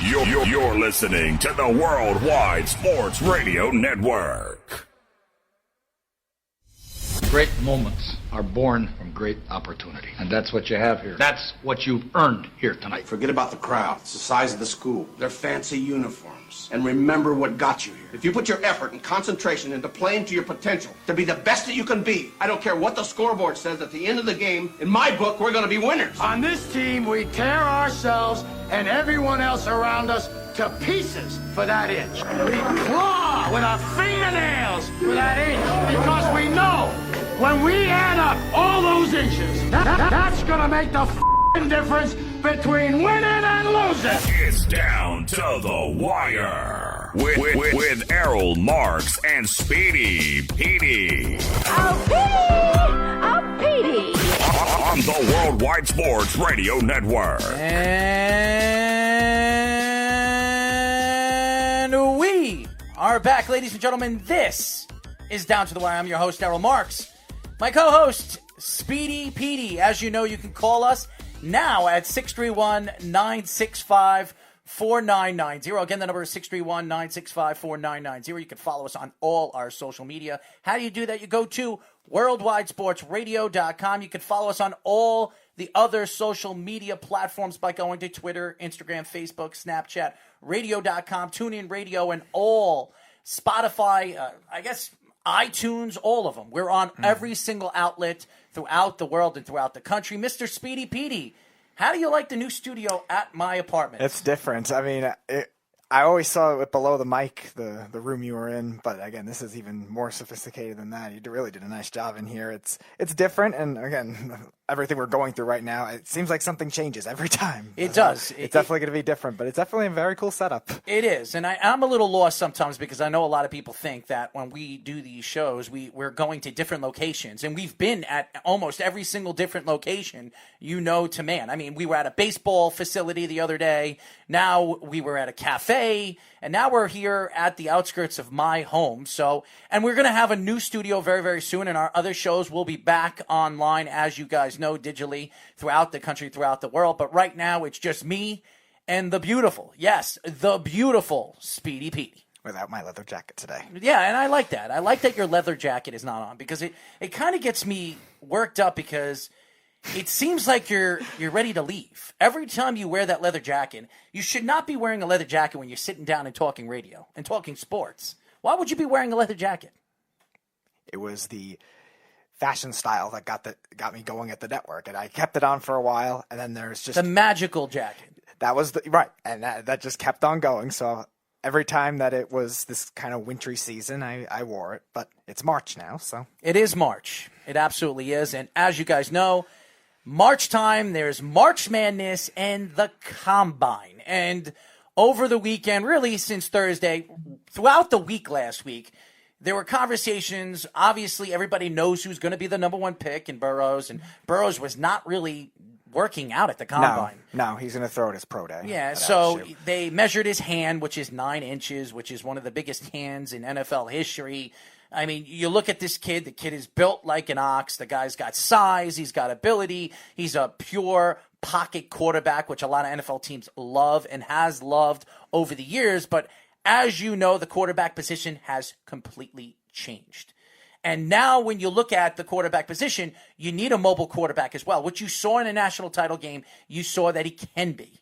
You're listening to the Worldwide Sports Radio Network. Great moments are born from great opportunity. And that's what you have here. That's what you've earned here tonight. Forget about the crowd. It's the size of the school. Their fancy uniforms. And remember what got you here. If you put your effort and concentration into playing to your potential, to be the best that you can be, I don't care what the scoreboard says at the end of the game, in my book, we're going to be winners. On this team, we tear ourselves and everyone else around us to pieces for that inch. We claw with our fingernails for that inch because we know when we add up all those inches, that's gonna make the difference between winning and losing. It's down to the wire with Errol Marks and Speedy Petey. Oh, Petey! On the Worldwide Sports Radio Network. And we are back, ladies and gentlemen. This is Down to the Wire. I'm your host, Errol Marks. My co-host, Speedy Petey. As you know, you can call us now at 631-965-4990. Again, the number is 631-965-4990. You can follow us on all our social media. How do you do that? You go to worldwidesportsradio.com. You can follow us on all the other social media platforms by going to Twitter, Instagram, Facebook, Snapchat, radio.com, TuneIn Radio, and all Spotify, iTunes, all of them. We're on every single outlet throughout the world and throughout the country. Mr. Speedy Petey, how do you like the new studio at my apartment? It's different. I mean, I always saw it below the mic, the room you were in, but again, this is even more sophisticated than that. You really did a nice job in here. It's different, and again, everything we're going through right now, it seems like something changes every time. It does. It's definitely going to be different, but it's definitely a very cool setup. It is, and I'm a little lost sometimes because I know a lot of people think that when we do these shows, we're going to different locations, and we've been at almost every single different location, to man. I mean, we were at a baseball facility the other day, now we were at a cafe, and now we're here at the outskirts of my home. So, and we're going to have a new studio very, very soon, and our other shows will be back online, as you guys know, digitally throughout the country, throughout the world. But right now, it's just me and the beautiful Speedy Petey. Without my leather jacket today. Yeah, and I like that. I like that your leather jacket is not on because it kind of gets me worked up because it seems like you're ready to leave. Every time you wear that leather jacket, you should not be wearing a leather jacket when you're sitting down and talking radio and talking sports. Why would you be wearing a leather jacket? It was the fashion style that got me going at the network, and I kept it on for a while, and then there's just the magical jacket. That was right, and that just kept on going. So every time that it was this kind of wintry season, I wore it. But it's March now, so it is March. It absolutely is, and as you guys know, March time, there's March Madness and the Combine. And over the weekend, really since Thursday, throughout the week last week, there were conversations. Obviously, everybody knows who's going to be the number one pick in Burrows, and Burrows was not really working out at the Combine. No, he's going to throw it his pro day. Yeah, so they measured his hand, which is 9 inches, which is one of the biggest hands in NFL history. I mean, you look at this kid, the kid is built like an ox. The guy's got size, he's got ability, he's a pure pocket quarterback, which a lot of NFL teams love and has loved over the years. But as you know, the quarterback position has completely changed. And now when you look at the quarterback position, you need a mobile quarterback as well, which you saw in a national title game. You saw that he can be.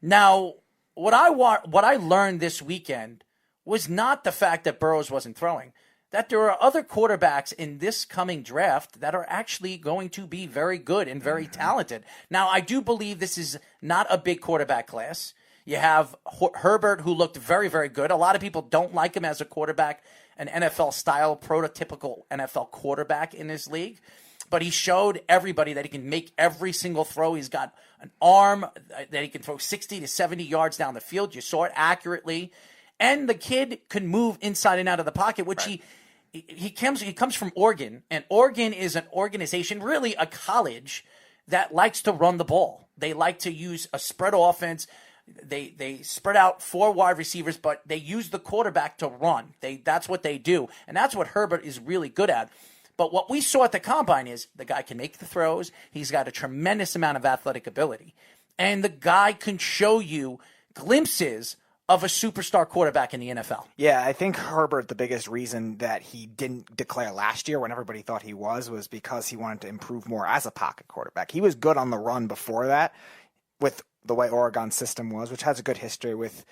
Now, what I learned this weekend was not the fact that Burrows wasn't throwing, that there are other quarterbacks in this coming draft that are actually going to be very good and very talented. Now, I do believe this is not a big quarterback class. You have Herbert, who looked very, very good. A lot of people don't like him as a quarterback, an NFL-style, prototypical NFL quarterback in this league. But he showed everybody that he can make every single throw. He's got an arm that he can throw 60 to 70 yards down the field. You saw it accurately. And the kid can move inside and out of the pocket, which right. he comes from Oregon, and Oregon is an organization, really a college, that likes to run the ball. They like to use a spread offense. They spread out 4 wide receivers, but they use the quarterback to run. That's what they do, and that's what Herbert is really good at. But what we saw at the Combine is the guy can make the throws. He's got a tremendous amount of athletic ability, and the guy can show you glimpses of a superstar quarterback in the NFL. Yeah, I think Herbert, the biggest reason that he didn't declare last year when everybody thought he was because he wanted to improve more as a pocket quarterback. He was good on the run before that with the way Oregon's system was, which has a good history with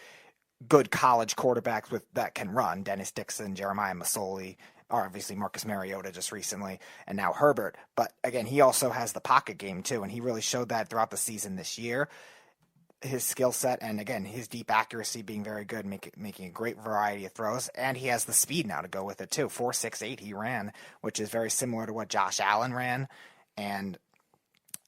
good college quarterbacks that can run. Dennis Dixon, Jeremiah Masoli, or obviously Marcus Mariota just recently, and now Herbert. But again, he also has the pocket game too, and he really showed that throughout the season this year. His skill set and, again, his deep accuracy being very good, making a great variety of throws. And he has the speed now to go with it, too. 4.68 he ran, which is very similar to what Josh Allen ran. And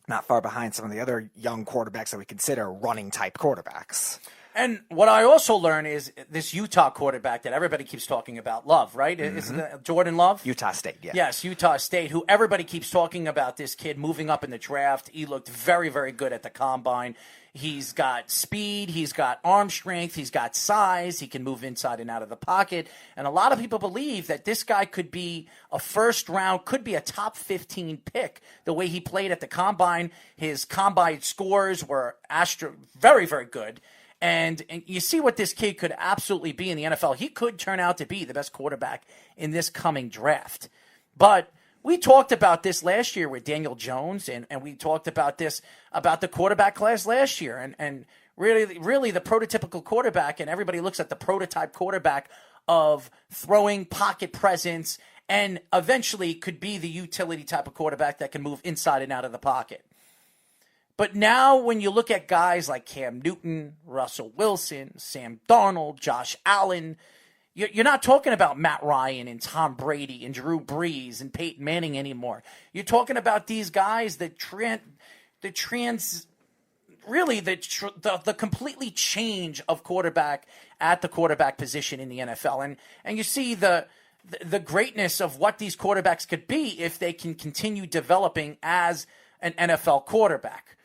not far behind some of the other young quarterbacks that we consider running-type quarterbacks. And what I also learned is this Utah quarterback that everybody keeps talking about, Love, right? Mm-hmm. Isn't it Jordan Love? Utah State, yeah. Yes, Utah State, who everybody keeps talking about this kid moving up in the draft. He looked very, very good at the combine. He's got speed, he's got arm strength, he's got size, he can move inside and out of the pocket. And a lot of people believe that this guy could be a first round, could be a top 15 pick. The way he played at the combine, his combine scores were very, very good. And you see what this kid could absolutely be in the NFL. He could turn out to be the best quarterback in this coming draft. But we talked about this last year with Daniel Jones, and we talked about this about the quarterback class last year. And really the prototypical quarterback, and everybody looks at the prototype quarterback of throwing pocket presence and eventually could be the utility type of quarterback that can move inside and out of the pocket. But now when you look at guys like Cam Newton, Russell Wilson, Sam Darnold, Josh Allen, you're not talking about Matt Ryan and Tom Brady and Drew Brees and Peyton Manning anymore. You're talking about these guys that the completely change of quarterback at the quarterback position in the NFL. And you see the greatness of what these quarterbacks could be if they can continue developing as an NFL quarterback.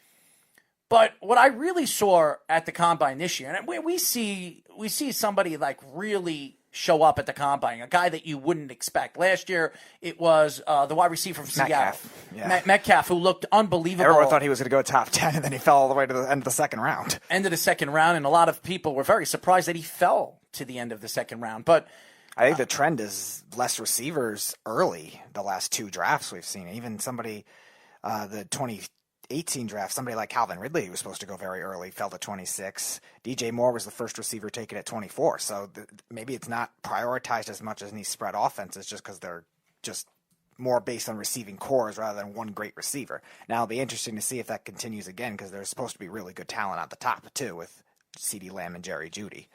But what I really saw at the combine this year, and we see somebody like really show up at the combine, a guy that you wouldn't expect. Last year, it was the wide receiver from Seattle, Metcalf, who looked unbelievable. Everyone thought he was going to go top 10, and then he fell all the way to the end of the second round. End of the second round, and a lot of people were very surprised that he fell to the end of the second round. But I think the trend is less receivers early the last two drafts we've seen. Even somebody, the 2018 draft, somebody like Calvin Ridley, who was supposed to go very early, fell to 26. DJ Moore was the first receiver taken at 24. So maybe it's not prioritized as much as in these spread offenses just because they're just more based on receiving cores rather than one great receiver. Now it'll be interesting to see if that continues again because there's supposed to be really good talent at the top too with CeeDee Lamb and Jerry Jeudy.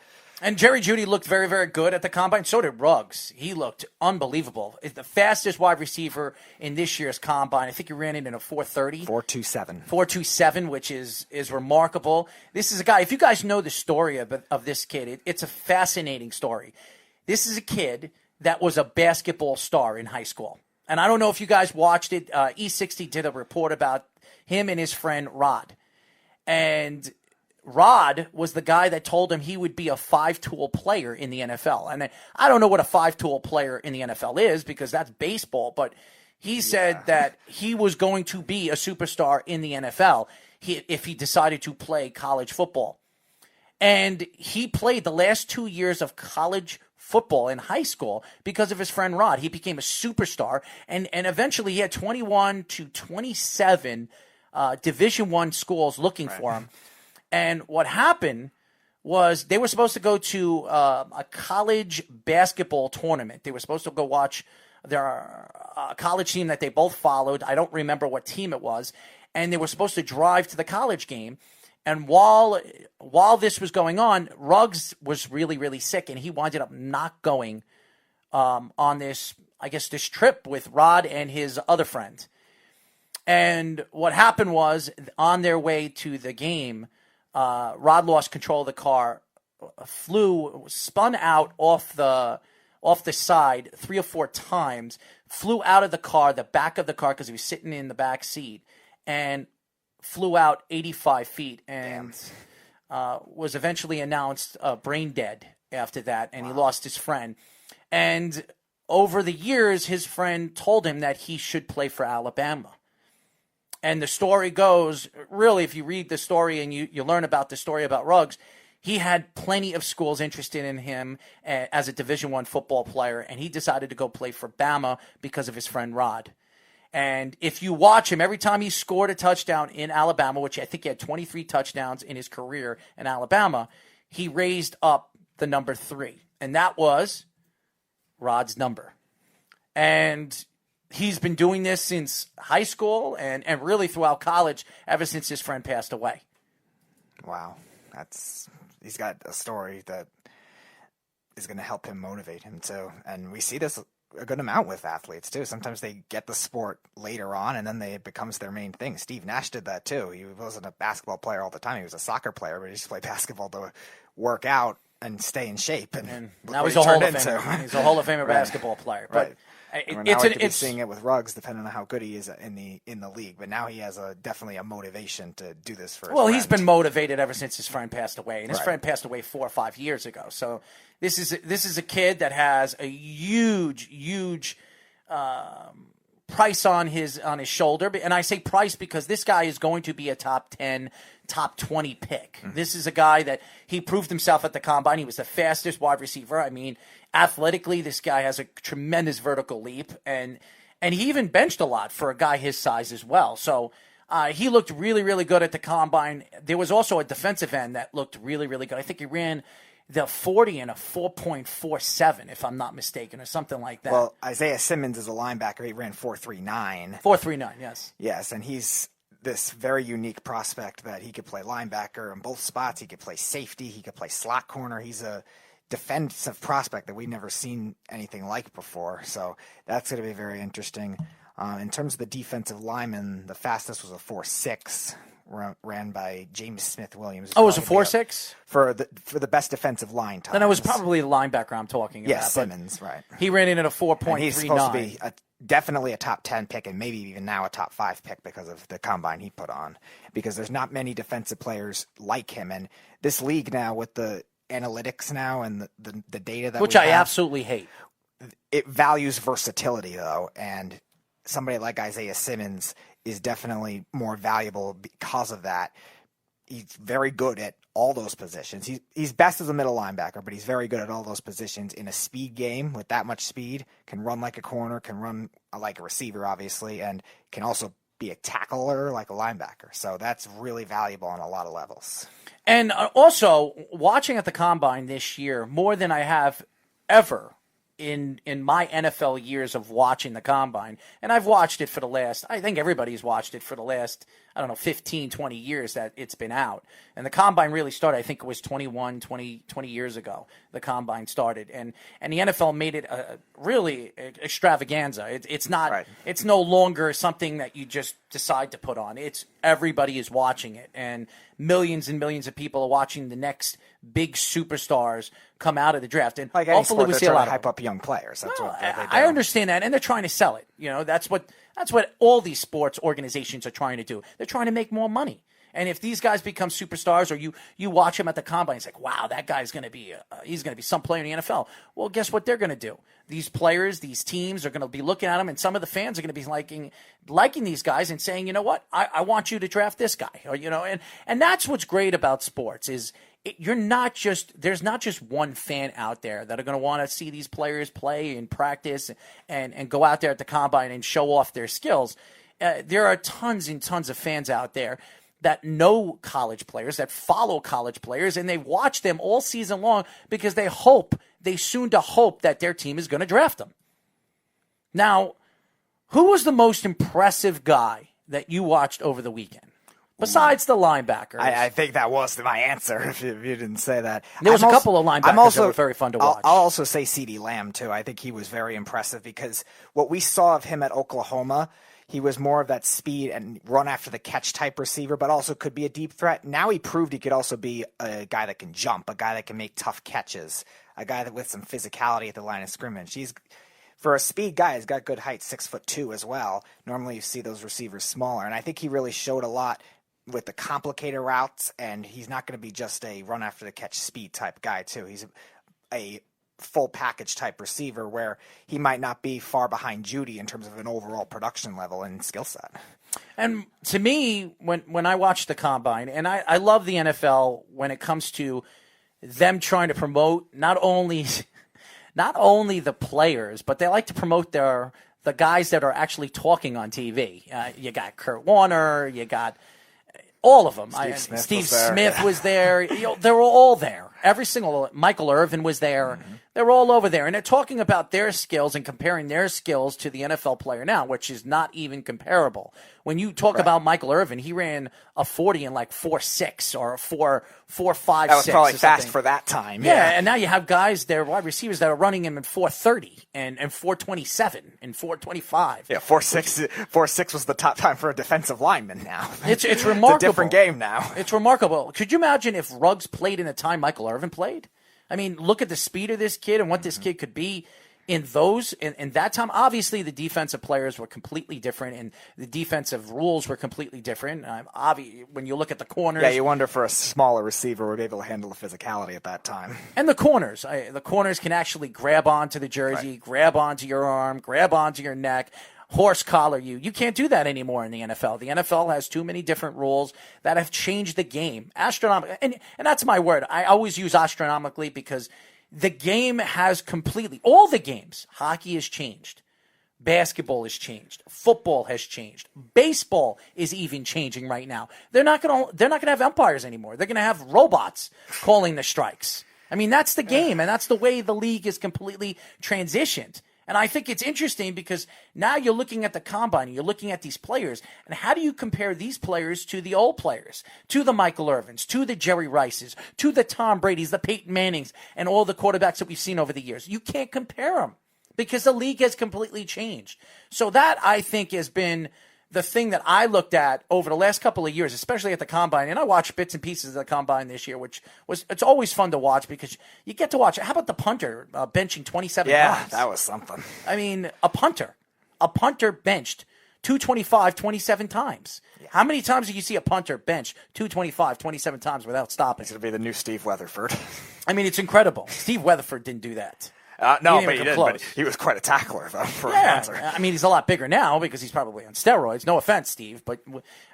And Jerry Jeudy looked very, very good at the combine. So did Ruggs. He looked unbelievable. The fastest wide receiver in this year's combine. I think he ran it in a 4.30. 4.27. 4.27, which is remarkable. This is a guy, if you guys know the story of this kid, it's a fascinating story. This is a kid that was a basketball star in high school. And I don't know if you guys watched it. E60 did a report about him and his friend Rod. And Rod was the guy that told him he would be a five-tool player in the NFL. And I don't know what a five-tool player in the NFL is because that's baseball, but he said that he was going to be a superstar in the NFL if he decided to play college football. And he played the last 2 years of college football in high school because of his friend Rod. He became a superstar, and eventually he had 21 to 27 Division I schools looking for him. And what happened was they were supposed to go to a college basketball tournament. They were supposed to go watch their college team that they both followed. I don't remember what team it was. And they were supposed to drive to the college game. And while this was going on, Ruggs was really, really sick, and he wound up not going on this trip with Rod and his other friend. And what happened was, on their way to the game, Rod lost control of the car, spun out off the side 3 or 4 times, flew out of the car, the back of the car, because he was sitting in the back seat, and flew out 85 feet and was eventually announced brain dead after that, and he lost his friend. And over the years, his friend told him that he should play for Alabama. And the story goes, really, if you read the story and you learn about the story about Ruggs, he had plenty of schools interested in him as a Division I football player, and he decided to go play for Bama because of his friend Rod. And if you watch him, every time he scored a touchdown in Alabama, which I think he had 23 touchdowns in his career in Alabama, he raised up the number 3, and that was Rod's number. And he's been doing this since high school and really throughout college, ever since his friend passed away. Wow. He's got a story that is going to help him motivate him too. And we see this a good amount with athletes too. Sometimes they get the sport later on and then it becomes their main thing. Steve Nash did that too. He wasn't a basketball player all the time. He was a soccer player, but he used to play basketball to work out and stay in shape. And now he's a Hall of Famer. He's a Hall of Famer basketball player. But right. It's seeing it with Ruggs, depending on how good he is in the league. But now he has definitely a motivation to do this for his friend. He's been motivated ever since his friend passed away, and his friend passed away 4 or 5 years ago. So this is a kid that has a huge price on his shoulder, and I say price because this guy is going to be a top 10, top 20 pick. Mm-hmm. This is a guy that he proved himself at the combine. He was the fastest wide receiver. I mean, athletically, this guy has a tremendous vertical leap, and he even benched a lot for a guy his size as well. So he looked really, really good at the combine. There was also a defensive end that looked really, really good. I think he ran the 40 in a 4.47, if I'm not mistaken, or something like that. Well, Isaiah Simmons is a linebacker. He ran 4.39. 4.39, yes. Yes, and he's this very unique prospect that he could play linebacker in both spots. He could play safety. He could play slot corner. He's a defensive prospect that we've never seen anything like before. So that's going to be very interesting. In terms of the defensive lineman, the fastest was a 4.6. Ran by James Smith-Williams. Oh, it was a 4.6? For the best defensive line time. Then it was probably the linebacker I'm talking about. Yeah, Simmons, right. He ran in at a 4.39. He's supposed to be definitely a top 10 pick and maybe even now a top 5 pick because of the combine he put on. Because there's not many defensive players like him. And this league now with the analytics now and the data that which we I have, absolutely hate. It values versatility, though. And somebody like Isaiah Simmons is definitely more valuable because of that. He's very good at all those positions. He's best as a middle linebacker, but he's very good at all those positions in a speed game with that much speed. Can run like a corner, can run like a receiver, obviously, and can also be a tackler like a linebacker. So that's really valuable on a lot of levels. And also, watching at the combine this year, more than I have ever in my NFL years of watching the combine, and I've watched it for the last, I think everybody's watched it for the last, 15, 20 years that it's been out. And the combine really started, I think it was 20 years ago, the combine started. And the NFL made it a really extravaganza. It's not, right. It's no longer something that you just decide to put on. It's everybody is watching it. And millions and millions of people are watching the next big superstars come out of the draft. And like hopefully we see a lot of hype up young players. That's what they do. I understand that, and they're trying to sell it. That's what all these sports organizations are trying to do. They're trying to make more money. And if these guys become superstars, or you watch them at the combine, it's like, wow, that guy's going to be he's going to be some player in the NFL. Well, guess what they're going to do? These players, these teams are going to be looking at them, and some of the fans are going to be liking these guys and saying, you know what, I want you to draft this guy, or and that's what's great about sports is. There's not just one fan out there that are going to want to see these players play and practice and go out there at the combine and show off their skills. There are tons and tons of fans out there that know college players, that follow college players, and they watch them all season long because they hope that their team is going to draft them. Now, who was the most impressive guy that you watched over the weekend? Besides the linebackers. I think that was my answer if you didn't say that. There was a couple of linebackers that were very fun to watch. I'll also say CeeDee Lamb, too. I think he was very impressive because what we saw of him at Oklahoma, he was more of that speed and run after the catch type receiver, but also could be a deep threat. Now he proved he could also be a guy that can jump, a guy that can make tough catches, a guy that with some physicality at the line of scrimmage. For a speed guy, he's got good height, 6'2" as well. Normally you see those receivers smaller, and I think he really showed a lot with the complicated routes, and he's not going to be just a run after the catch speed type guy too. He's a full package type receiver where he might not be far behind Judy in terms of an overall production level and skill set. And to me, when I watch the combine, and I love the NFL when it comes to them trying to promote not only the players, but they like to promote the guys that are actually talking on TV. You got Kurt Warner, you got all of them. Steve Smith was there. They were all there. Every single Michael Irvin was there. Mm-hmm. They were all over there, and they're talking about their skills and comparing their skills to the NFL player now, which is not even comparable. When you talk about Michael Irvin, he ran a 40 in like 4.6 or 4.56. That was probably fast for that time. Yeah, and now you have guys, they're wide receivers that are running him in 4.30 and 4.27 and 4.25. Yeah, 4.6 was the top time for a defensive lineman now. It's remarkable. It's a different game now. It's remarkable. Could you imagine if Ruggs played in the time Michael Irvin played? I mean, look at the speed of this kid and what this kid could be in that time. Obviously, the defensive players were completely different, and the defensive rules were completely different. When you look at the corners, yeah, you wonder if a smaller receiver would be able to handle the physicality at that time. And the corners can actually grab onto the jersey, grab onto your arm, grab onto your neck. Horse collar you. You can't do that anymore in the NFL. The NFL has too many different rules that have changed the game. Astronomical. And that's my word. I always use astronomically because the game has completely, all the games, hockey has changed. Basketball has changed. Football has changed. Baseball is even changing right now. They're not going to have umpires anymore. They're going to have robots calling the strikes. I mean, that's the game, and that's the way the league is completely transitioned. And I think it's interesting because now you're looking at the combine, and you're looking at these players, and how do you compare these players to the old players, to the Michael Irvins, to the Jerry Rices, to the Tom Bradys, the Peyton Mannings, and all the quarterbacks that we've seen over the years? You can't compare them because the league has completely changed. So that, I think, has been the thing that I looked at over the last couple of years, especially at the combine, and I watched bits and pieces of the combine this year, it's always fun to watch because you get to watch. How about the punter benching 27 pounds? Yeah, that was something. I mean, a punter benched 225 27 times. Yeah. How many times do you see a punter bench 225 27 times without stopping? He's going to be the new Steve Weatherford. I mean, it's incredible. Steve Weatherford didn't do that. No, but he did. But he was quite a tackler, though, for a punter. I mean, he's a lot bigger now because he's probably on steroids. No offense, Steve, but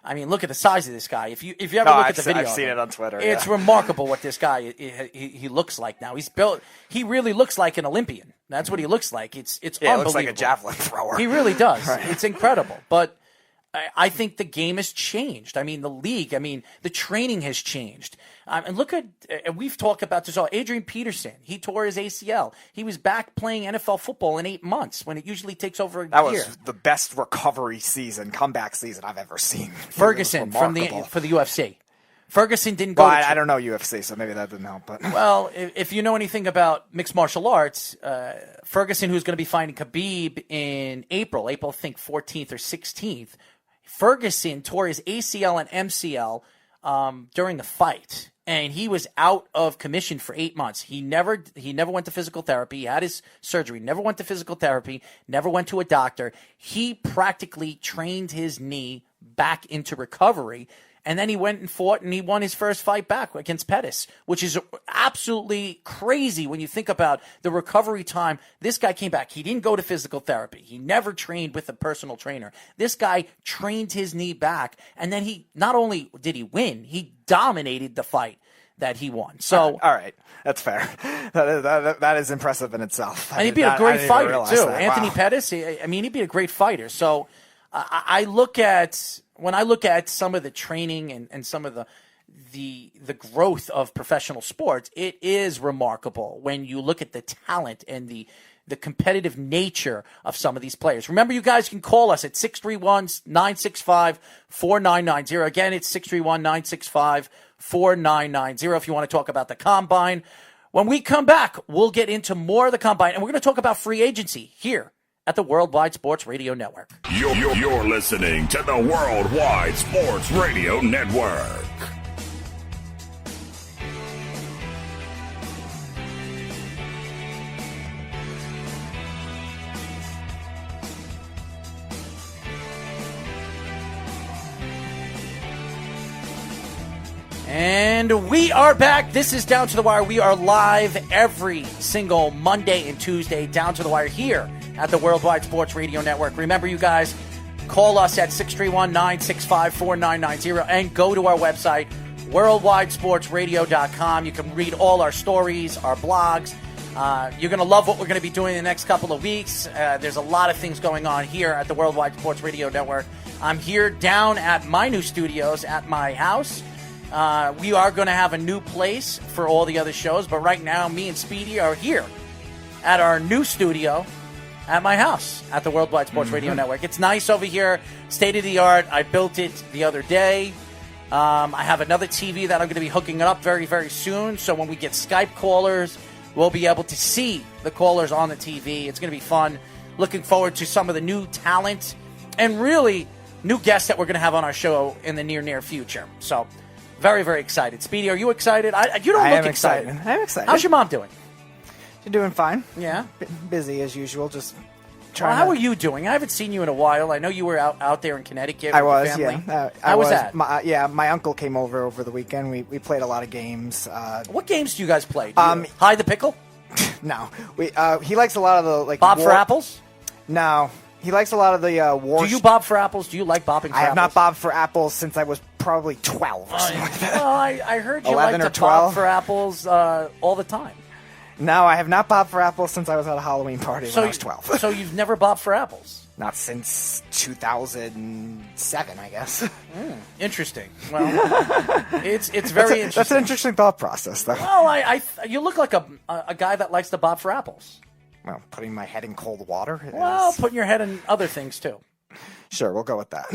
I mean, look at the size of this guy. If you ever look at the video, I've seen it on Twitter. It's remarkable what this guy he looks like now. He's built. He really looks like an Olympian. That's what he looks like. It's unbelievable. He looks like a javelin thrower. He really does. Right. It's incredible, but I think the game has changed. I mean, the league, the training has changed. And look at, we've talked about this all. Adrian Peterson, he tore his ACL. He was back playing NFL football in 8 months when it usually takes over a year. That was the best recovery season, comeback season I've ever seen. Ferguson for the UFC. Ferguson didn't go. Well, I don't know UFC, so maybe that didn't help. But well, if you know anything about mixed martial arts, Ferguson, who's going to be fighting Khabib in April, I think 14th or 16th, Ferguson tore his ACL and MCL during the fight, and he was out of commission for 8 months. He never went to physical therapy. He had his surgery, never went to physical therapy, never went to a doctor. He practically trained his knee back into recovery. And then he went and fought, and he won his first fight back against Pettis, which is absolutely crazy when you think about the recovery time. This guy came back. He didn't go to physical therapy. He never trained with a personal trainer. This guy trained his knee back, and then he not only did he win, he dominated the fight that he won. So, all right. That's fair. That is impressive in itself. And he'd be a great fighter, too. That. Anthony Pettis, he'd be a great fighter. So when I look at some of the training and some of the growth of professional sports, it is remarkable when you look at the talent and the competitive nature of some of these players. Remember, you guys can call us at 631-965-4990. Again, it's 631-965-4990 if you want to talk about the Combine. When we come back, we'll get into more of the Combine, and we're going to talk about free agency here at the Worldwide Sports Radio Network. You're listening to the Worldwide Sports Radio Network. And we are back. This is Down to the Wire. We are live every single Monday and Tuesday, Down to the Wire here at the Worldwide Sports Radio Network. Remember, you guys, call us at 631-965-4990 and go to our website, WorldwideSportsRadio.com. You can read all our stories, our blogs. You're going to love what we're going to be doing in the next couple of weeks. There's a lot of things going on here at the Worldwide Sports Radio Network. I'm here down at my new studios at my house. We are going to have a new place for all the other shows, but right now, me and Speedy are here at our new studio at my house at the Worldwide Sports Radio Network. It's nice over here, state of the art. I built it the other day. I have another TV that I'm going to be hooking up very, very soon. So when we get Skype callers, we'll be able to see the callers on the TV. It's going to be fun. Looking forward to some of the new talent and really new guests that we're going to have on our show in the near future. So very, very excited. Speedy, are you excited? You don't look excited. I'm excited. How's your mom doing? She's doing fine. Yeah. Busy as usual, just Well, how are you doing? I haven't seen you in a while. I know you were out there in Connecticut with I was, your family. yeah. How was that? My uncle came over the weekend. We played a lot of games. What games do you guys play? Do you hide the pickle? No. He likes a lot of the Bob for apples? No. He likes a lot of the war. Do you bob for apples? Do you like bobbing for apples? I have not bobbed for apples since I was probably 12 or something like that. Well, I heard you 11 like or to 12? bob for apples all the time. No, I have not bobbed for apples since I was at a Halloween party when I was 12. So you've never bobbed for apples? Not since 2007, I guess. Interesting. Well, it's very interesting. That's an interesting thought process, though. Well, you look like a guy that likes to bob for apples. Well, putting my head in cold water is... Well, putting your head in other things, too. Sure, we'll go with that.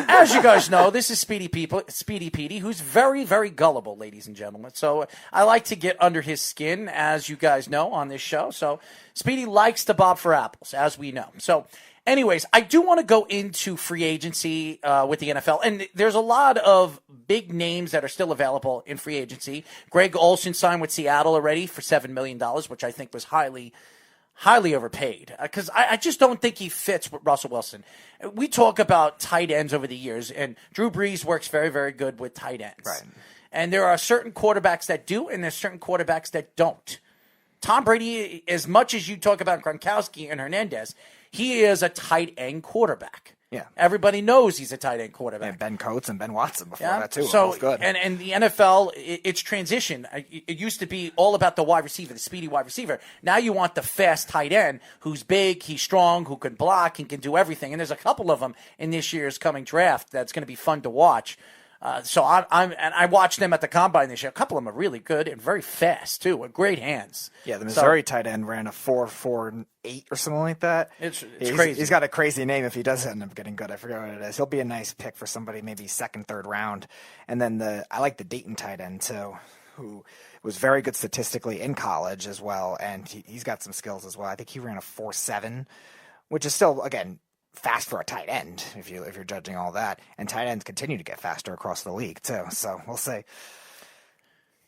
As you guys know, this is Speedy Petey, who's very, very gullible, ladies and gentlemen. So I like to get under his skin, as you guys know, on this show. So Speedy likes to bob for apples, as we know. So anyways, I do want to go into free agency with the NFL. And there's a lot of big names that are still available in free agency. Greg Olsen signed with Seattle already for $7 million, which I think was highly overpaid, because I just don't think he fits with Russell Wilson. We talk about tight ends over the years, and Drew Brees works very, very good with tight ends. Right. And there are certain quarterbacks that do, and there's certain quarterbacks that don't. Tom Brady, as much as you talk about Gronkowski and Hernandez, he is a tight end quarterback. Yeah. Everybody knows he's a tight end quarterback. And Ben Coates and Ben Watson before Yeah. that, too. So, Both good. And the NFL, it's transition. It used to be all about the wide receiver, the speedy wide receiver. Now you want the fast tight end who's big, he's strong, who can block, and can do everything. And there's a couple of them in this year's coming draft that's going to be fun to watch. So I watched them at the combine this year. A couple of them are really good and very fast too, with great hands. Yeah, the Missouri tight end ran a 4.48 or something like that. It's crazy. He's got a crazy name if he does end up getting good. I forget what it is. He'll be a nice pick for somebody maybe second, third round. And then I like the Dayton tight end too, who was very good statistically in college as well, and he's got some skills as well. I think he ran a 4.7, which is still, again, fast for a tight end, if you're judging all that. And tight ends continue to get faster across the league, too. So we'll see.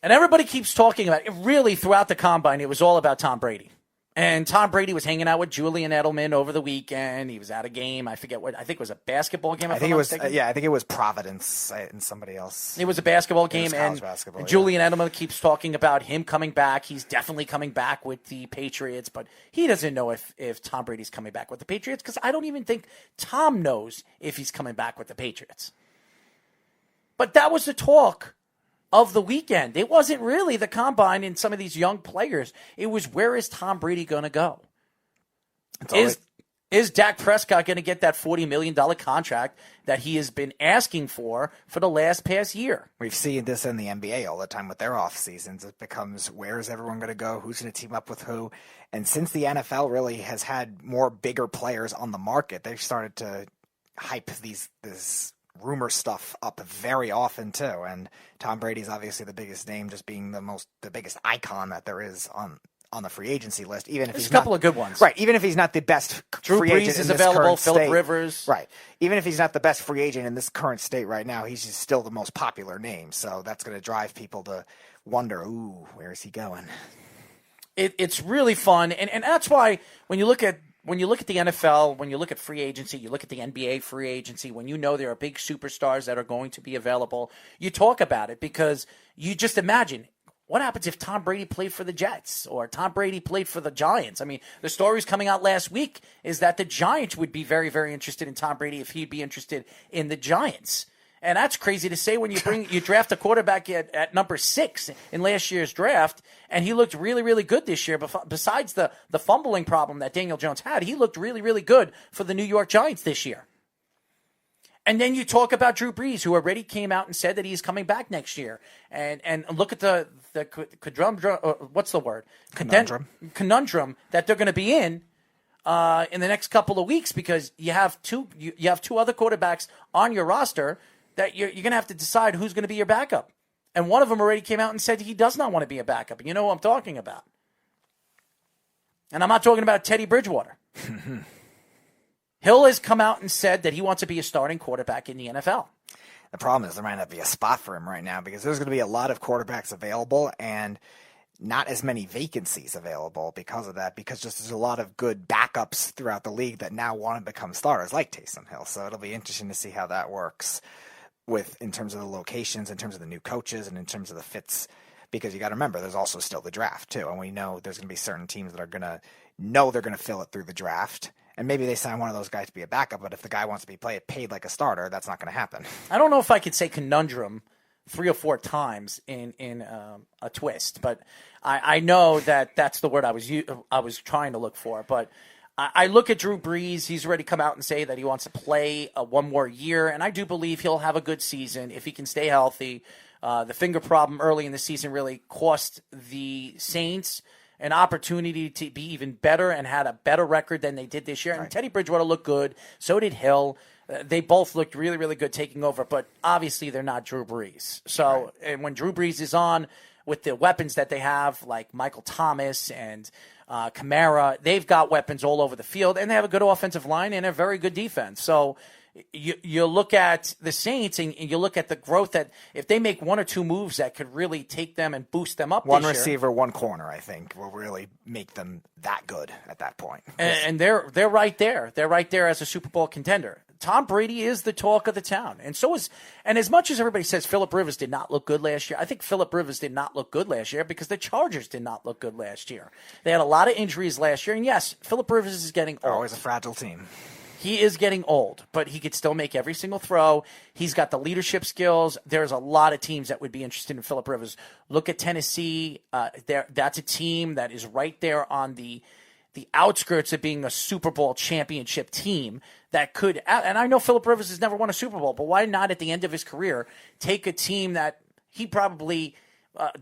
And everybody keeps talking about it. Really, throughout the combine, it was all about Tom Brady. And Tom Brady was hanging out with Julian Edelman over the weekend. He was at a game. I forget what. I think it was a basketball game. I think it was Providence and somebody else. It was a basketball game, and Julian Edelman keeps talking about him coming back. He's definitely coming back with the Patriots, but he doesn't know if Tom Brady's coming back with the Patriots, because I don't even think Tom knows if he's coming back with the Patriots. But that was the talk of the weekend. It wasn't really the combine and some of these young players. It was, where is Tom Brady going to go? Is Dak Prescott going to get that $40 million contract that he has been asking for the past year? We've seen this in the NBA all the time with their off seasons. It becomes, where is everyone going to go? Who's going to team up with who? And since the NFL really has had more bigger players on the market, they've started to hype this rumor stuff up very often too. And Tom Brady's obviously the biggest name, just being the biggest icon that there is on the free agency list. Even if There's he's a couple of good ones, right? Even if he's not the best Drew free Brees agent is in this available. current Phillip state, Rivers, right? Even if he's not the best free agent in this current state right now, he's just still the most popular name. So that's going to drive people to wonder, ooh, where is he going? It's really fun, and that's why when you look at the NFL, when you look at free agency, you look at the NBA free agency, when you know there are big superstars that are going to be available, you talk about it, because you just imagine, what happens if Tom Brady played for the Jets or Tom Brady played for the Giants? I mean, the stories coming out last week is that the Giants would be very, very interested in Tom Brady if he'd be interested in the Giants. And that's crazy to say when you draft a quarterback at number 6 in last year's draft, and he looked really, really good this year. Besides the fumbling problem that Daniel Jones had, he looked really, really good for the New York Giants this year. And then you talk about Drew Brees, who already came out and said that he's coming back next year. And look at the what's the word? Conundrum that they're going to be in the next couple of weeks, because you have two other quarterbacks on your roster that you're going to have to decide who's going to be your backup. And one of them already came out and said he does not want to be a backup. And you know who I'm talking about. And I'm not talking about Teddy Bridgewater. Hill has come out and said that he wants to be a starting quarterback in the NFL. The problem is there might not be a spot for him right now, because there's going to be a lot of quarterbacks available and not as many vacancies available because of that, because just there's a lot of good backups throughout the league that now want to become starters, like Taysom Hill. So it'll be interesting to see how that works in terms of the locations, in terms of the new coaches, and in terms of the fits, because you got to remember there's also still the draft too, and we know there's going to be certain teams that are going to know they're going to fill it through the draft. And maybe they sign one of those guys to be a backup, but if the guy wants to be paid like a starter, that's not going to happen. I don't know if I could say conundrum 3 or 4 times in a twist, but I know that that's the word I was trying to look for. But I look at Drew Brees. He's already come out and say that he wants to play one more year, and I do believe he'll have a good season if he can stay healthy. The finger problem early in the season really cost the Saints an opportunity to be even better and had a better record than they did this year. And Teddy Bridgewater looked good. So did Hill. They both looked really, really good taking over, but obviously they're not Drew Brees. So and when Drew Brees is on with the weapons that they have, like Michael Thomas and Kamara, they've got weapons all over the field, and they have a good offensive line and a very good defense. So you look at the Saints and you look at the growth that if they make 1 or 2 moves that could really take them and boost them up. One receiver, 1 corner, I think, will really make them that good at that point. And they're right there. They're right there as a Super Bowl contender. Tom Brady is the talk of the town. And as much as everybody says Phillip Rivers did not look good last year, I think Phillip Rivers did not look good last year because the Chargers did not look good last year. They had a lot of injuries last year. And yes, Phillip Rivers is getting old. Always a fragile team. He is getting old, but he could still make every single throw. He's got the leadership skills. There's a lot of teams that would be interested in Phillip Rivers. Look at Tennessee. That's a team that is right there on the outskirts of being a Super Bowl championship team that could, and I know Phillip Rivers has never won a Super Bowl, but why not at the end of his career take a team that he probably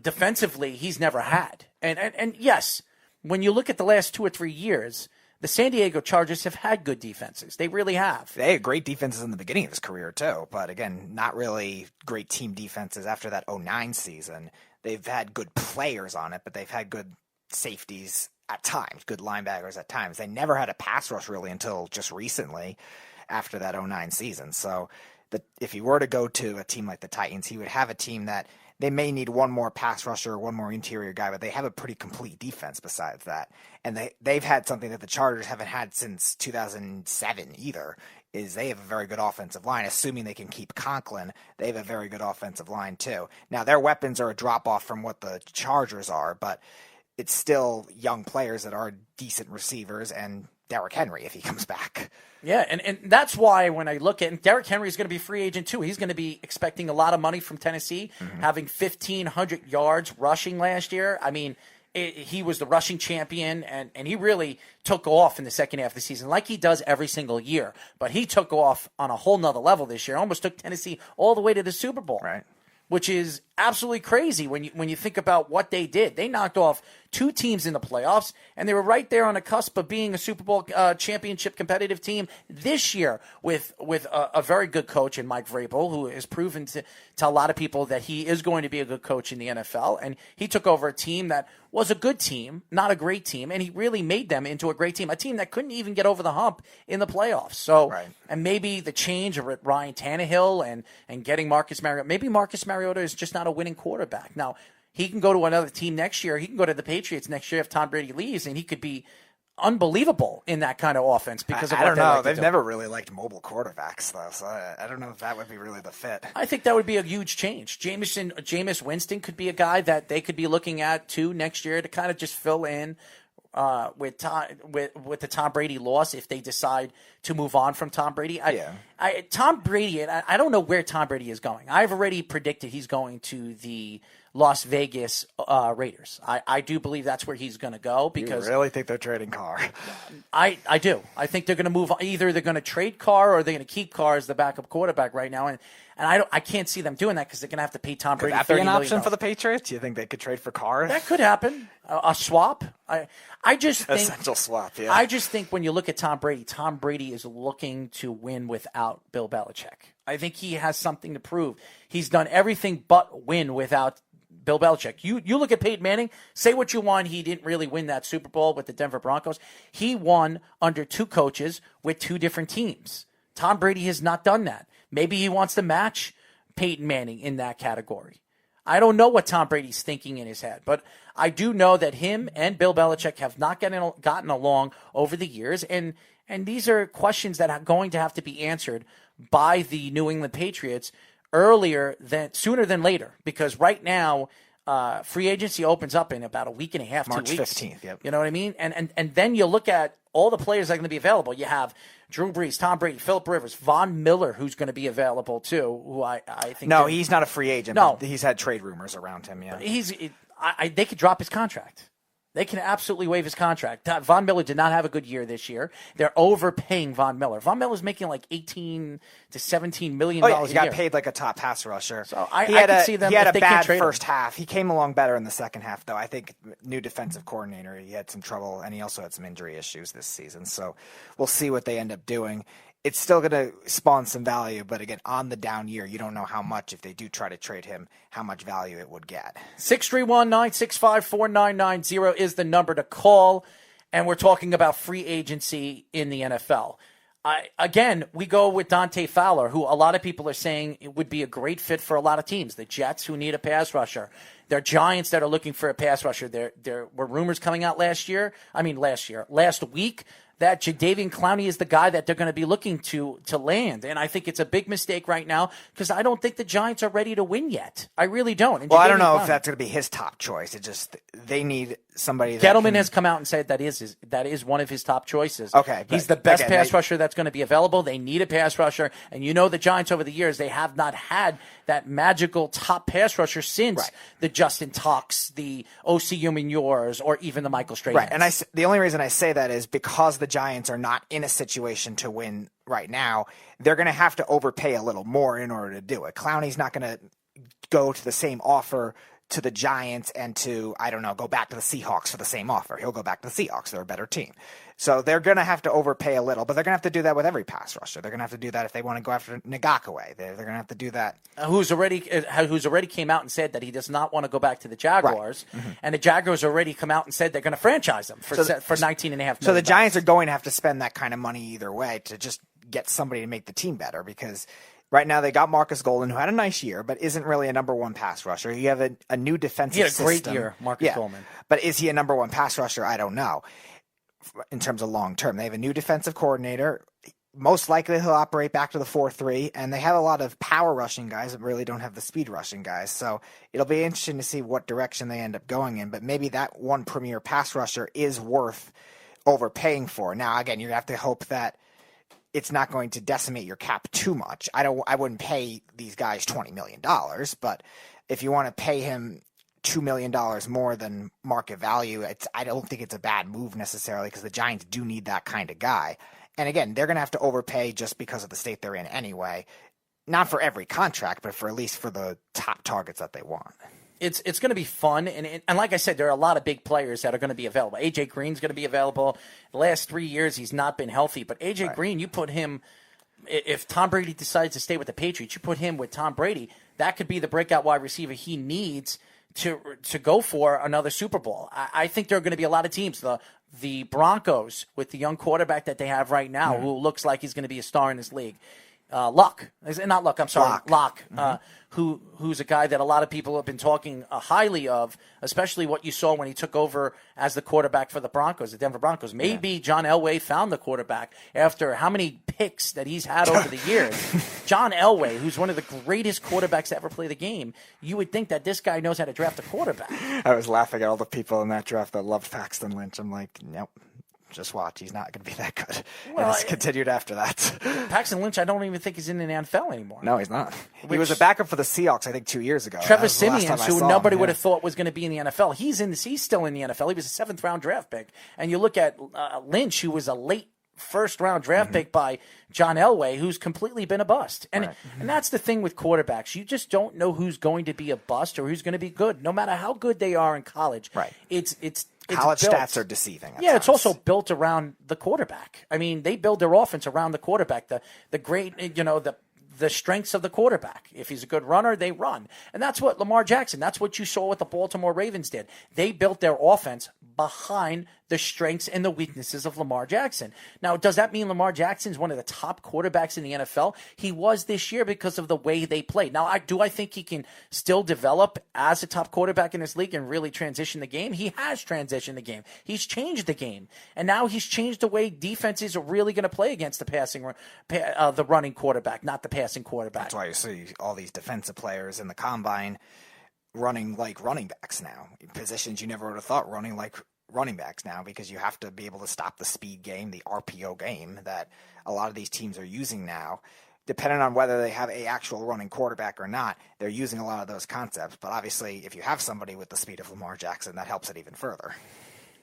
defensively he's never had? And yes, when you look at the last 2 or 3 years, the San Diego Chargers have had good defenses. They really have. They had great defenses in the beginning of his career, too. But, again, not really great team defenses after that 2009 season. They've had good players on it, but they've had good safeties at times, good linebackers at times. They never had a pass rush, really, until just recently after that 2009 season. So if he were to go to a team like the Titans, he would have a team that they may need 1 more pass rusher, 1 more interior guy, but they have a pretty complete defense besides that. And they've had something that the Chargers haven't had since 2007 either, is they have a very good offensive line. Assuming they can keep Conklin, they have a very good offensive line too. Now, their weapons are a drop-off from what the Chargers are, but it's still young players that are decent receivers, and Derrick Henry if he comes back. Yeah, and that's why when I look at Derrick Henry is going to be a free agent too. He's going to be expecting a lot of money from Tennessee, having 1,500 yards rushing last year. I mean, he was the rushing champion, and he really took off in the second half of the season like he does every single year. But he took off on a whole nother level this year. Almost took Tennessee all the way to the Super Bowl. Right. Which is absolutely crazy when you think about what they did. They knocked off 2 teams in the playoffs, and they were right there on the cusp of being a Super Bowl championship competitive team this year with a very good coach in Mike Vrabel, who has proven to a lot of people that he is going to be a good coach in the NFL. And he took over a team that was a good team, not a great team, and he really made them into a great team, a team that couldn't even get over the hump in the playoffs. So, right. And maybe the change of Ryan Tannehill and getting Marcus Mariota, maybe Marcus Mariota is just not a winning quarterback. Now, he can go to another team next year. He can go to the Patriots next year if Tom Brady leaves, and he could be unbelievable in that kind of offense because of what I don't know. Like They've never really liked mobile quarterbacks, though, so I don't know if that would be really the fit. I think that would be a huge change. Jameis Winston could be a guy that they could be looking at, too, next year to kind of just fill in with the Tom Brady loss if they decide to move on from Tom Brady. Tom Brady, and I don't know where Tom Brady is going. I've already predicted he's going to the Las Vegas Raiders. I do believe that's where he's going to go because you really think they're trading Carr? I do. I think they're going to move. Either they're going to trade Carr or they're going to keep Carr as the backup quarterback right now. And I can't see them doing that because they're going to have to pay Tom Brady $30 million. Could that be an option for the Patriots? Do you think they could trade for Carr? That could happen. A swap. I just think essential swap. Yeah. I just think when you look at Tom Brady is looking to win without Bill Belichick. I think he has something to prove. He's done everything but win without Bill Belichick. You look at Peyton Manning, say what you want, he didn't really win that Super Bowl with the Denver Broncos. He won under two coaches with two different teams. Tom Brady has not done that. Maybe he wants to match Peyton Manning in that category. I don't know what Tom Brady's thinking in his head, but I do know that him and Bill Belichick have not gotten along over the years, and these are questions that are going to have to be answered by the New England Patriots sooner than later, because right now free agency opens up in about a week and a half, March 2 weeks. 15th, yep. You know what I mean? And then you look at all the players that are going to be available. You have Drew Brees, Tom Brady, Phillip Rivers, Von Miller, who's going to be available too, who I think... No, he's not a free agent. No. But he's had trade rumors around him, yeah. They could drop his contract. They can absolutely waive his contract. Von Miller did not have a good year this year. They're overpaying Von Miller. Von Miller's making like $18 to $17 million a year. He got paid like a top pass rusher. So I could see them. He had if a they can't bad trade first him. half. He came along better in the second half, though. I think new defensive coordinator. He had some trouble, and he also had some injury issues this season. So we'll see what they end up doing. It's still going to spawn some value, but again, on the down year, you don't know how much, if they do try to trade him, how much value it would get. 631-965-4990 is the number to call, and we're talking about free agency in the NFL. Again, we go with Dante Fowler, who a lot of people are saying it would be a great fit for a lot of teams. The Jets, who need a pass rusher. There are Giants that are looking for a pass rusher. There were rumors coming out last week, that Jadeveon Clowney is the guy that they're going to be looking to land. And I think it's a big mistake right now because I don't think the Giants are ready to win yet. I really don't. And well, I don't know Clowney, if that's going to be his top choice. It just, they need somebody Gettleman has come out and said that is one of his top choices. Okay. He's the best pass rusher that's going to be available. They need a pass rusher. And the Giants over the years, they have not had that magical top pass rusher since the Justin Tucks, the O.C. Umenyiors, or even the Michael Strahan. Right, and the only reason I say that is because the Giants are not in a situation to win right now, they're going to have to overpay a little more in order to do it. Clowney's not going to go to the same offer to the Giants and to, go back to the Seahawks for the same offer. He'll go back to the Seahawks. They're a better team. So they're going to have to overpay a little, but they're going to have to do that with every pass rusher. They're going to have to do that if they want to go after Ngakwe. They're going to have to do that. Who's already came out and said that he does not want to go back to the Jaguars. Right. Mm-hmm. And the Jaguars already come out and said they're going to franchise him for $19.5 million. So the Giants are going to have to spend that kind of money either way to just get somebody to make the team better, because right now they got Marcus Golden, who had a nice year, but isn't really a number one pass rusher. You have a new defensive system. He had a great year, Marcus Golden. But is he a number one pass rusher? I don't know. In terms of long term, they have a new defensive coordinator. Most likely he'll operate back to the 4-3, and they have a lot of power rushing guys that really don't have the speed rushing guys. So it'll be interesting to see what direction they end up going in, but maybe that one premier pass rusher is worth overpaying for. Now, again, you have to hope that it's not going to decimate your cap too much. I wouldn't pay these guys $20 million, but if you want to pay him $2 million more than market value, I don't think it's a bad move necessarily, because the Giants do need that kind of guy. And again, they're going to have to overpay just because of the state they're in anyway. Not for every contract, but for at least for the top targets that they want. It's going to be fun, and like I said, there are a lot of big players that are going to be available. A.J. Green's going to be available. The last 3 years, he's not been healthy, but A.J. Green, you put him, if Tom Brady decides to stay with the Patriots, you put him with Tom Brady, that could be the breakout wide receiver he needs to go for another Super Bowl. I think there are going to be a lot of teams. The Broncos, with the young quarterback that they have right now, who looks like he's going to be a star in this league. Luck. Not Luck, I'm sorry. Locke. Locke, who's a guy that a lot of people have been talking highly of, especially what you saw when he took over as the quarterback for the Broncos, the Denver Broncos. Maybe John Elway found the quarterback after how many picks that he's had over the years. John Elway, who's one of the greatest quarterbacks to ever play the game, you would think that this guy knows how to draft a quarterback. I was laughing at all the people in that draft that loved Paxton Lynch. I'm like, nope. Just watch. He's not going to be that good. Well, and it's continued after that. Paxton Lynch, I don't even think he's in the NFL anymore. No, he's not. He was a backup for the Seahawks, I think, 2 years ago. Trevor Siemian, who nobody would have have thought was going to be in the NFL. He's still in the NFL. He was a 7th-round draft pick. And you look at Lynch, who was a late first-round draft pick by John Elway, who's completely been a bust. And and that's the thing with quarterbacks. You just don't know who's going to be a bust or who's going to be good, no matter how good they are in college. Right. It's college built. stats are deceiving. Yeah, it's also built around the quarterback. I mean, they build their offense around the quarterback. The great, the strengths of the quarterback. If he's a good runner, they run. And that's what Lamar Jackson, that's what you saw what the Baltimore Ravens did. They built their offense behind the strengths and the weaknesses of Lamar Jackson. Now, does that mean Lamar Jackson is one of the top quarterbacks in the NFL? He was this year because of the way they played. Now, I think he can still develop as a top quarterback in this league and really transition the game? He has transitioned the game. He's changed the game. And now he's changed the way defenses are really going to play against the running quarterback, not the passing quarterback. That's why you see all these defensive players in the combine running like running backs now. Positions you never would have thought running like running backs now, because you have to be able to stop the speed game, the RPO game that a lot of these teams are using now. Depending on whether they have a actual running quarterback or not, they're using a lot of those concepts. But obviously, if you have somebody with the speed of Lamar Jackson, that helps it even further.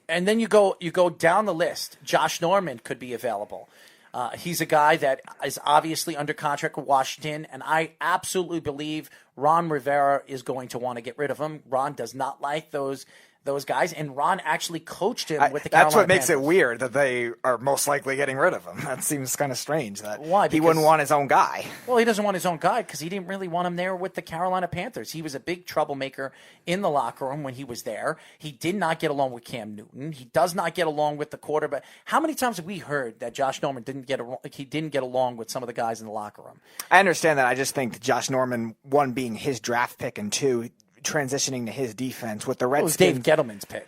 And then you go down the list. Josh Norman could be available. He's a guy that is obviously under contract with Washington, and I absolutely believe Ron Rivera is going to want to get rid of him. Ron does not like those guys, and Ron actually coached him with the Carolina That's what makes Panthers. it weird that they are most likely getting rid of him. That seems kind of strange. Why? He wouldn't want his own guy. Well, he doesn't want his own guy because he didn't really want him there with the Carolina Panthers. He was a big troublemaker in the locker room when he was there. He did not get along with Cam Newton. He does not get along with the quarterback. How many times have we heard that Josh Norman didn't get along with some of the guys in the locker room? I understand that. I just think Josh Norman, one, being his draft pick, and two, transitioning to his defense with the Redskins. It was Dave Gettleman's pick.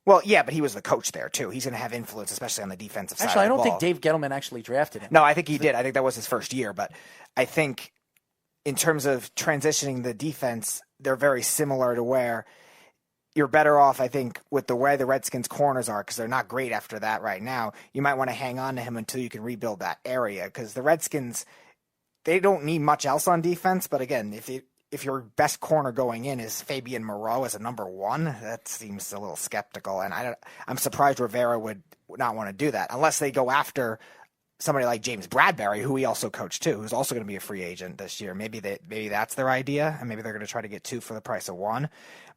Well, yeah, but he was the coach there, too. He's going to have influence, especially on the defensive side of the ball. Actually, I don't think Dave Gettleman actually drafted him. No, I think he did. I think that was his first year. But I think in terms of transitioning the defense, they're very similar to where you're better off, I think, with the way the Redskins' corners are, because they're not great after that right now. You might want to hang on to him until you can rebuild that area, because the Redskins, they don't need much else on defense. But again, if your best corner going in is Fabian Moreau as a number one, that seems a little skeptical. And I'm surprised Rivera would not want to do that unless they go after somebody like James Bradbury, who he also coached too, who's also going to be a free agent this year. Maybe that's their idea, and maybe they're going to try to get two for the price of one.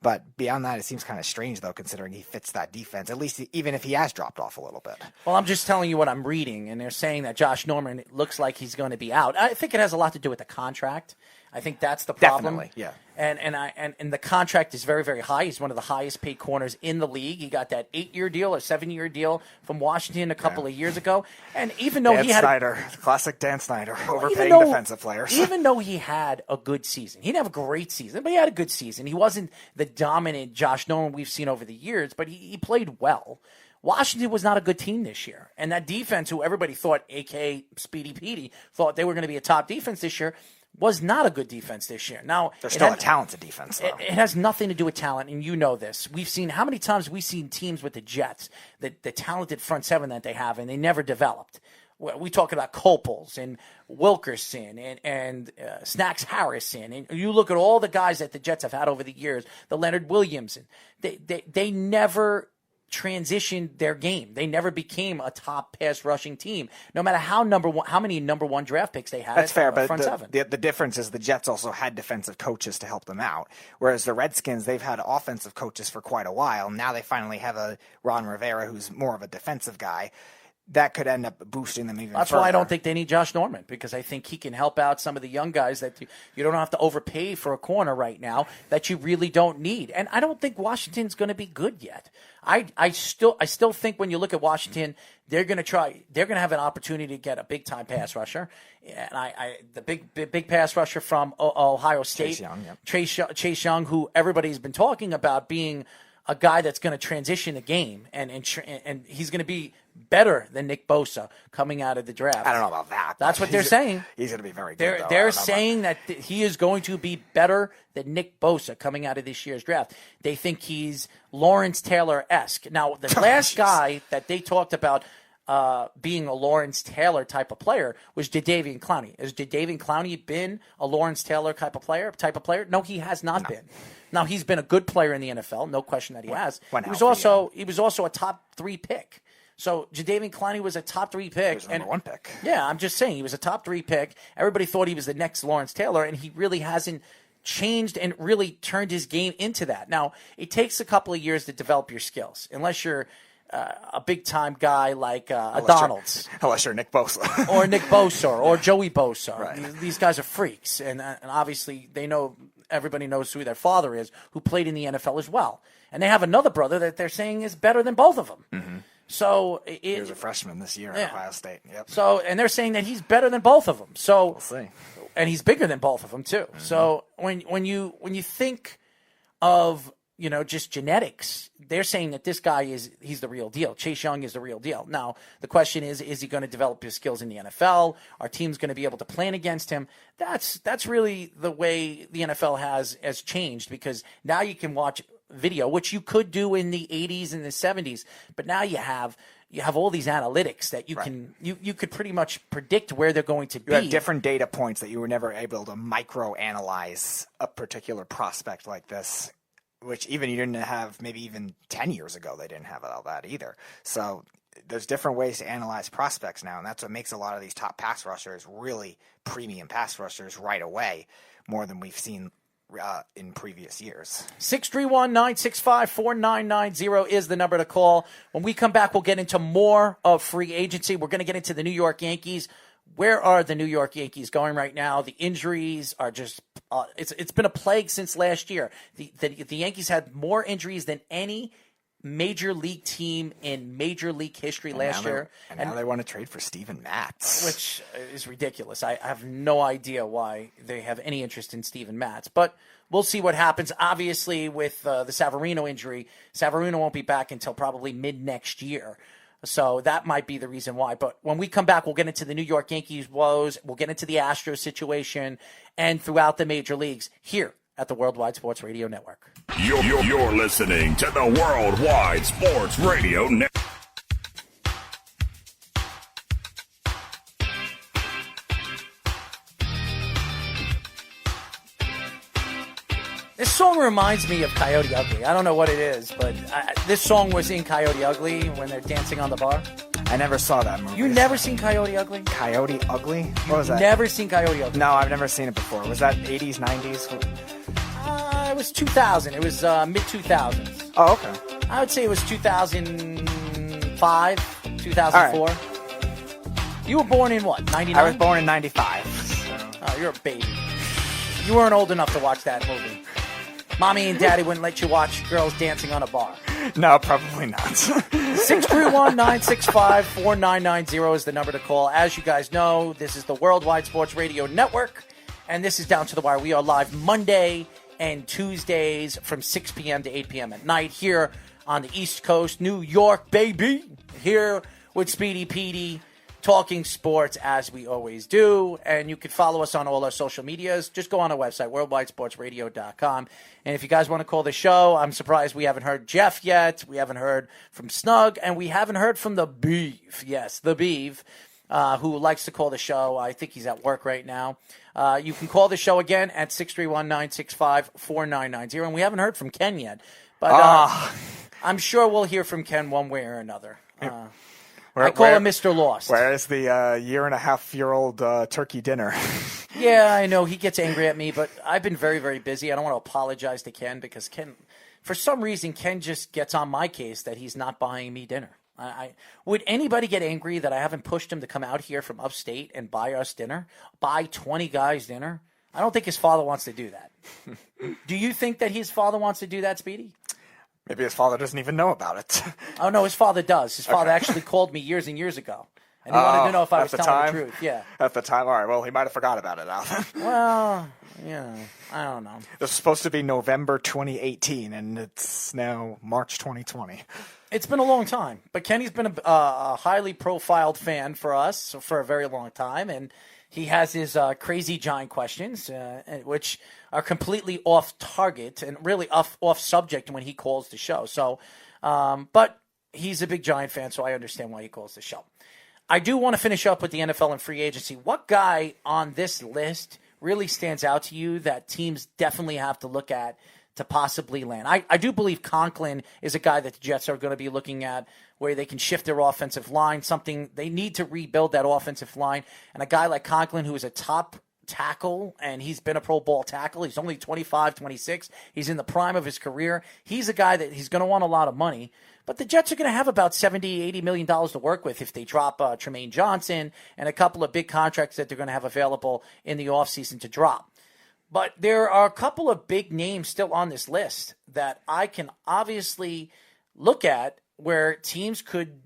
But beyond that, it seems kind of strange, though, considering he fits that defense, at least even if he has dropped off a little bit. Well, I'm just telling you what I'm reading, and they're saying that Josh Norman looks like he's going to be out. I think it has a lot to do with the contract. I think that's the problem. Definitely, yeah. And the contract is very, very high. He's one of the highest paid corners in the league. He got that 8-year deal or 7-year deal from Washington a couple of years ago. And even though Dan Snyder, classic Dan Snyder, overpaying defensive players. Even though he had a good season, he didn't have a great season, but he had a good season. He wasn't the dominant Josh Norman we've seen over the years, but he played well. Washington was not a good team this year. And that defense, who everybody thought, a.k.a. Speedy Petey, thought they were going to be a top defense this year, was not a good defense this year. Now they're still a talented defense, though. It has nothing to do with talent, and you know this. We've seen how many times we've seen teams with the Jets, the talented front seven that they have, and they never developed. We talk about Copels and Wilkerson and Snacks Harrison, and you look at all the guys that the Jets have had over the years, the Leonard Williams, and they never transitioned their game. They never became a top pass rushing team, no matter how many number one draft picks they had. That's fair, but front seven. The difference is the Jets also had defensive coaches to help them out, whereas the Redskins, they've had offensive coaches for quite a while. Now they finally have a Ron Rivera who's more of a defensive guy. that could end up boosting them even That's further. why I don't think they need Josh Norman, because I think he can help out some of the young guys that you don't have to overpay for a corner right now that you really don't need. And I don't think Washington's going to be good yet. I still think when you look at Washington, they're going to have an opportunity to get a big time pass rusher, and the big pass rusher from Ohio State, Chase Young, who everybody's been talking about being a guy that's going to transition the game, and he's going to be better than Nick Bosa coming out of the draft. I don't know about that. That's what they're saying. He's going to be very good. They're saying that he is going to be better than Nick Bosa coming out of this year's draft. They think he's Lawrence Taylor-esque. Now, the last guy that they talked about being a Lawrence Taylor type of player was Jadeveon Clowney. Has Jadeveon Clowney been a Lawrence Taylor type of player? No, he has not been. Now, he's been a good player in the NFL, no question that he has. He was also a top 3 pick. So Jadeveon Clowney was a top 3 pick. He was number 1 pick. Yeah, I'm just saying he was a top 3 pick. Everybody thought he was the next Lawrence Taylor, and he really hasn't changed and really turned his game into that. Now, it takes a couple of years to develop your skills, unless you're a big-time guy like Donalds. Unless you're Nick Bosa. Or Nick Bosa or Joey Bosa. Right. These guys are freaks, and obviously everybody knows who their father is, who played in the NFL as well. And they have another brother that they're saying is better than both of them. Mm-hmm. So he was a freshman this year at Ohio State. Yep. So, and they're saying that he's better than both of them. So we'll see. And he's bigger than both of them too. Mm-hmm. So when you think of just genetics, they're saying that this guy he's the real deal. Chase Young is the real deal. Now the question is he going to develop his skills in the NFL? Our team's going to be able to plan against him? That's really the way the NFL has changed, because now you can watch video, which you could do in the 80s and the 70s, but now you have all these analytics that you could pretty much predict where they're going to be. You have different data points that you were never able to micro-analyze a particular prospect like this, which even you didn't have maybe even 10 years ago. They didn't have all that either. So there's different ways to analyze prospects now, and that's what makes a lot of these top pass rushers really premium pass rushers right away, more than we've seen in previous years. 631-965-4990 is the number to call. When we come back, we'll get into more of free agency. We're going to get into the New York Yankees. Where are the New York Yankees going right now? The injuries are just it's been a plague since last year. The Yankees had more injuries than any major league team in major league history last year. And now they want to trade for Steven Matz. Which is ridiculous. I have no idea why they have any interest in Steven Matz. But we'll see what happens. Obviously, with the Severino injury, Severino won't be back until probably mid-next year. So that might be the reason why. But when we come back, we'll get into the New York Yankees woes. We'll get into the Astros situation and throughout the major leagues here at the Worldwide Sports Radio Network. You're listening to the Worldwide Sports Radio Network. This song reminds me of Coyote Ugly. I don't know what it is, but this song was in Coyote Ugly when they're dancing on the bar. I never saw that movie. You never seen Coyote Ugly? Coyote Ugly? What was that? Never seen Coyote Ugly? No, I've never seen it before. Was that 80s, 90s? It was 2000. It was mid-2000s. Oh, okay. I would say it was 2005, 2004. Right. You were born in what, 99? I was born in 95. Oh, you're a baby. You weren't old enough to watch that movie. Mommy and Daddy wouldn't let you watch girls dancing on a bar. No, probably not. 631-965-4990 is the number to call. As you guys know, this is the Worldwide Sports Radio Network, and this is Down to the Wire. We are live Monday and Tuesdays from 6 p.m. to 8 p.m. at night here on the East Coast, New York, baby. Here with Speedy Petey, talking sports as we always do. And you can follow us on all our social medias. Just go on our website, worldwidesportsradio.com. And if you guys want to call the show, I'm surprised we haven't heard Jeff yet. We haven't heard from Snug, and we haven't heard from the Beef. Yes, the Beef, who likes to call the show. I think he's at work right now. You can call the show again at 631-965-4990. And we haven't heard from Ken yet. But I'm sure we'll hear from Ken one way or another. I call him Mr. Lost. Where's the year-and-a-half-year-old turkey dinner? Yeah, I know. He gets angry at me, but I've been very, very busy. I don't want to apologize to Ken because Ken, for some reason, Ken just gets on my case that he's not buying me dinner. Would anybody get angry that I haven't pushed him to come out here from upstate and buy us dinner? Buy 20 guys dinner? I don't think his father wants to do that. Do you think that his father wants to do that, Speedy? Maybe his father doesn't even know about it. Oh, no, his father does. His father actually called me years and years ago. And he wanted to know if I was telling the truth. Yeah. At the time? All right, well, he might have forgot about it now. Well, yeah, I don't know. This was supposed to be November 2018, and it's now March 2020. It's been a long time. But Kenny's been a highly profiled fan for us for a very long time, and he has his crazy giant questions, which are completely off target and really off subject when he calls the show. So, but he's a big Giant fan, so I understand why he calls the show. I do want to finish up with the NFL and free agency. What guy on this list really stands out to you that teams definitely have to look at to possibly land? I do believe Conklin is a guy that the Jets are going to be looking at where they can shift their offensive line, something they need to rebuild that offensive line. And a guy like Conklin, who is a top tackle, and he's been a Pro Bowl tackle. He's only 25, 26. He's in the prime of his career. He's a guy that he's going to want a lot of money. But the Jets are going to have about $70, $80 million to work with if they drop Tremaine Johnson and a couple of big contracts that they're going to have available in the offseason to drop. But there are a couple of big names still on this list that I can obviously look at where teams could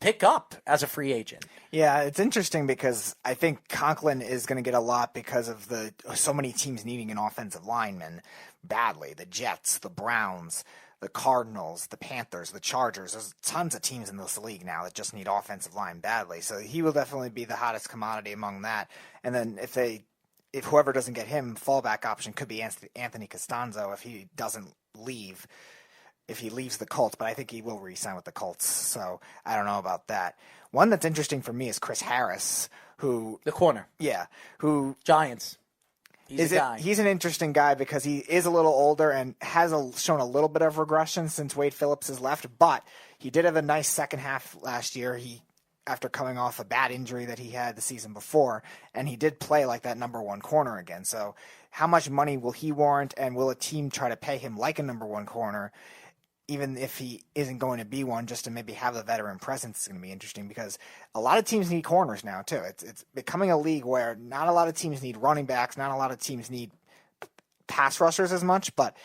pick up as a free agent. Yeah, it's interesting because I think Conklin is going to get a lot because of so many teams needing an offensive lineman badly. The Jets, the Browns, the Cardinals, the Panthers, the Chargers. There's tons of teams in this league now that just need offensive line badly. So he will definitely be the hottest commodity among that. And then if whoever doesn't get him, fallback option could be Anthony Costanzo if he doesn't leave. If he leaves the Colts, but I think he will re-sign with the Colts, so I don't know about that. One that's interesting for me is Chris Harris, who... The corner. Yeah, who... Giants. He's a guy. He's an interesting guy because he is a little older and has shown a little bit of regression since Wade Phillips has left, but he did have a nice second half last year. After coming off a bad injury that he had the season before, and he did play like that number one corner again. So how much money will he warrant, and will a team try to pay him like a number one corner, even if he isn't going to be one, just to maybe have the veteran presence? Is going to be interesting because a lot of teams need corners now too. It's becoming a league where not a lot of teams need running backs, not a lot of teams need pass rushers as much, but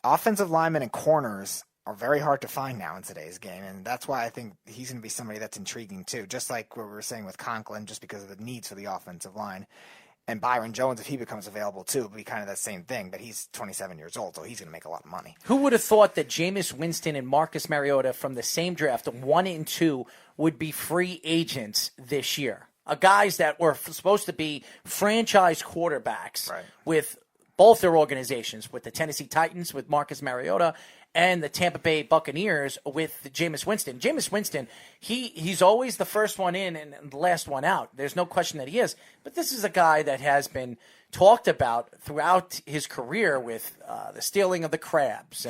offensive linemen and corners are very hard to find now in today's game, and that's why I think he's going to be somebody that's intriguing too, just like what we were saying with Conklin, just because of the needs for the offensive line. And Byron Jones, if he becomes available too, will be kind of that same thing, but he's 27 years old, so he's going to make a lot of money. Who would have thought that Jameis Winston and Marcus Mariota from the same draft, 1 and 2, would be free agents this year? Guys that were supposed to be franchise quarterbacks with both their organizations, with the Tennessee Titans, with Marcus Mariota, and the Tampa Bay Buccaneers with Jameis Winston. Jameis Winston, he's always the first one in and the last one out. There's no question that he is. But this is a guy that has been talked about throughout his career with the stealing of the crabs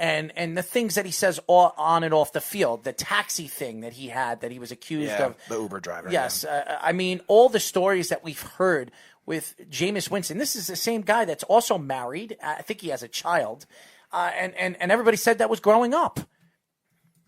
and the things that he says on and off the field, the taxi thing that he had that he was accused of. The Uber driver. Yes. I mean, all the stories that we've heard with Jameis Winston. This is the same guy that's also married. I think he has a child. And everybody said that was growing up.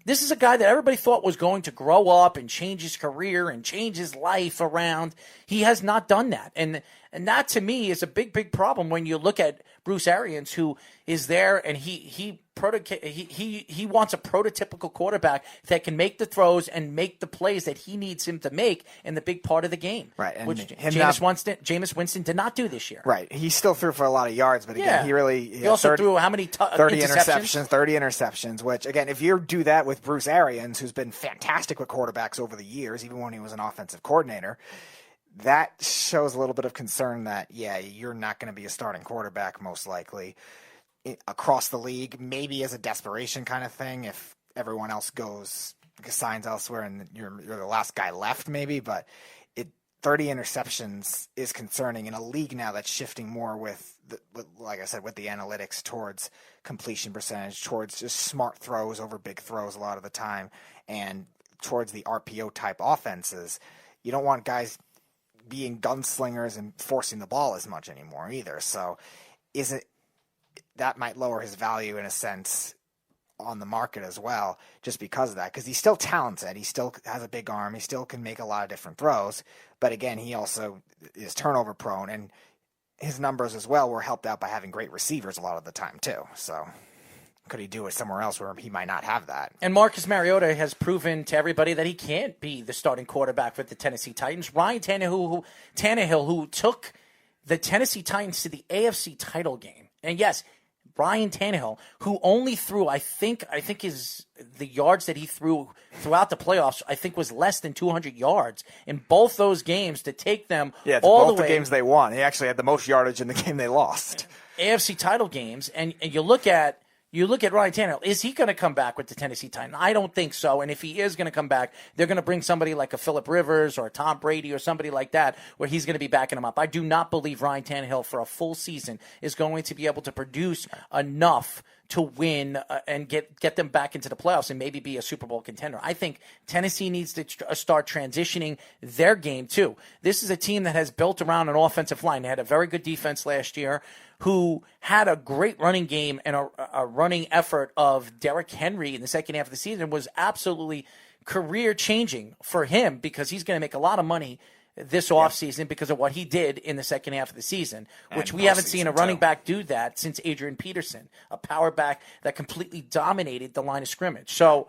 This is a guy that everybody thought was going to grow up and change his career and change his life around. He has not done that. And that, to me, is a big, big problem when you look at Bruce Arians, who is there and he wants a prototypical quarterback that can make the throws and make the plays that he needs him to make in the big part of the game. Right. And which Jameis Winston did not do this year. Right. He still threw for a lot of yards, but again, he also threw how many 30 interceptions, which, again, if you do that with Bruce Arians, who's been fantastic with quarterbacks over the years, even when he was an offensive coordinator, that shows a little bit of concern that, you're not going to be a starting quarterback most likely across the league, maybe as a desperation kind of thing if everyone else signs elsewhere and you're the last guy left maybe, but 30 interceptions is concerning in a league now that's shifting more with like I said, with the analytics towards completion percentage, towards just smart throws over big throws a lot of the time, and towards the RPO type offenses. You don't want guys being gunslingers and forcing the ball as much anymore either. So that might lower his value in a sense on the market as well, just because of that. Because he's still talented. He still has a big arm. He still can make a lot of different throws. But again, he also is turnover prone, and his numbers as well were helped out by having great receivers a lot of the time too. So could he do it somewhere else where he might not have that? And Marcus Mariota has proven to everybody that he can't be the starting quarterback for the Tennessee Titans. Ryan Tannehill, who took the Tennessee Titans to the AFC title game. And yes, Ryan Tannehill, who only threw, I think the yards that he threw throughout the playoffs, I think was less than 200 yards in both those games to take them all both the way. The games they won. He actually had the most yardage in the game they lost. AFC title games, and you look at Ryan Tannehill. Is he going to come back with the Tennessee Titans? I don't think so. And if he is going to come back, they're going to bring somebody like a Phillip Rivers or a Tom Brady or somebody like that where he's going to be backing him up. I do not believe Ryan Tannehill for a full season is going to be able to produce enough to win and get them back into the playoffs and maybe be a Super Bowl contender. I think Tennessee needs to start transitioning their game too. This is a team that has built around an offensive line. They had a very good defense last year, who had a great running game and a running effort of Derrick Henry in the second half of the season was absolutely career-changing for him because he's going to make a lot of money this offseason because of what he did in the second half of the season, which we haven't seen a running back do that since Adrian Peterson, a power back that completely dominated the line of scrimmage. So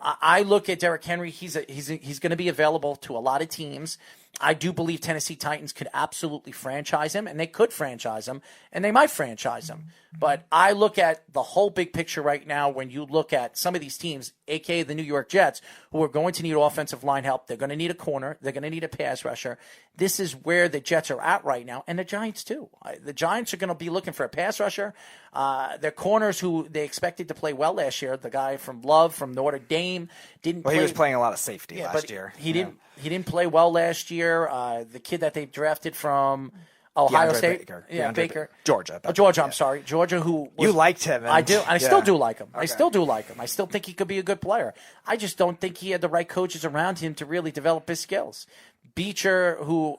I look at Derrick Henry. He's going to be available to a lot of teams. I do believe Tennessee Titans could absolutely franchise him, and they could franchise him, and they might franchise him. But I look at the whole big picture right now when you look at some of these teams, a.k.a. the New York Jets, who are going to need offensive line help. They're going to need a corner. They're going to need a pass rusher. This is where the Jets are at right now, and the Giants too. The Giants are going to be looking for a pass rusher. Their corners, who they expected to play well last year, the guy from Love from Notre Dame, didn't play. He was playing a lot of safety last year. He didn't play well last year. The kid that they drafted from Ohio State, Baker. Georgia. I'm sorry, Georgia. Who you liked him? I do. I still do like him. Okay. I still do like him. I still think he could be a good player. I just don't think he had the right coaches around him to really develop his skills. Beecher, who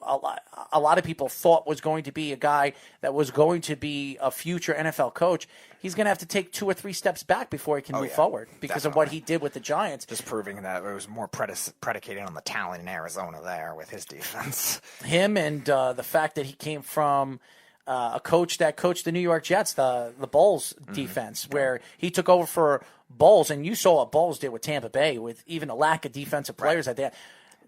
a lot of people thought was going to be a guy that was going to be a future NFL coach, he's going to have to take 2 or 3 steps back before he can move forward because of what he did with the Giants. Just proving that it was more predicated on the talent in Arizona there with his defense. Him and the fact that he came from a coach that coached the New York Jets, the Bowles defense, where he took over for Bowles, and you saw what Bowles did with Tampa Bay with even a lack of defensive players at that.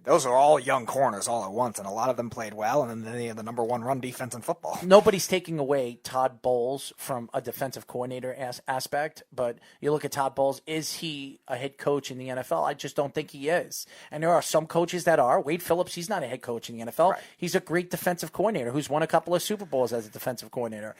Those are all young corners all at once, and a lot of them played well, and then they had the number 1 run defense in football. Nobody's taking away Todd Bowles from a defensive coordinator aspect, but you look at Todd Bowles, is he a head coach in the NFL? I just don't think he is. And there are some coaches that are. Wade Phillips, he's not a head coach in the NFL. Right. He's a great defensive coordinator who's won a couple of Super Bowls as a defensive coordinator.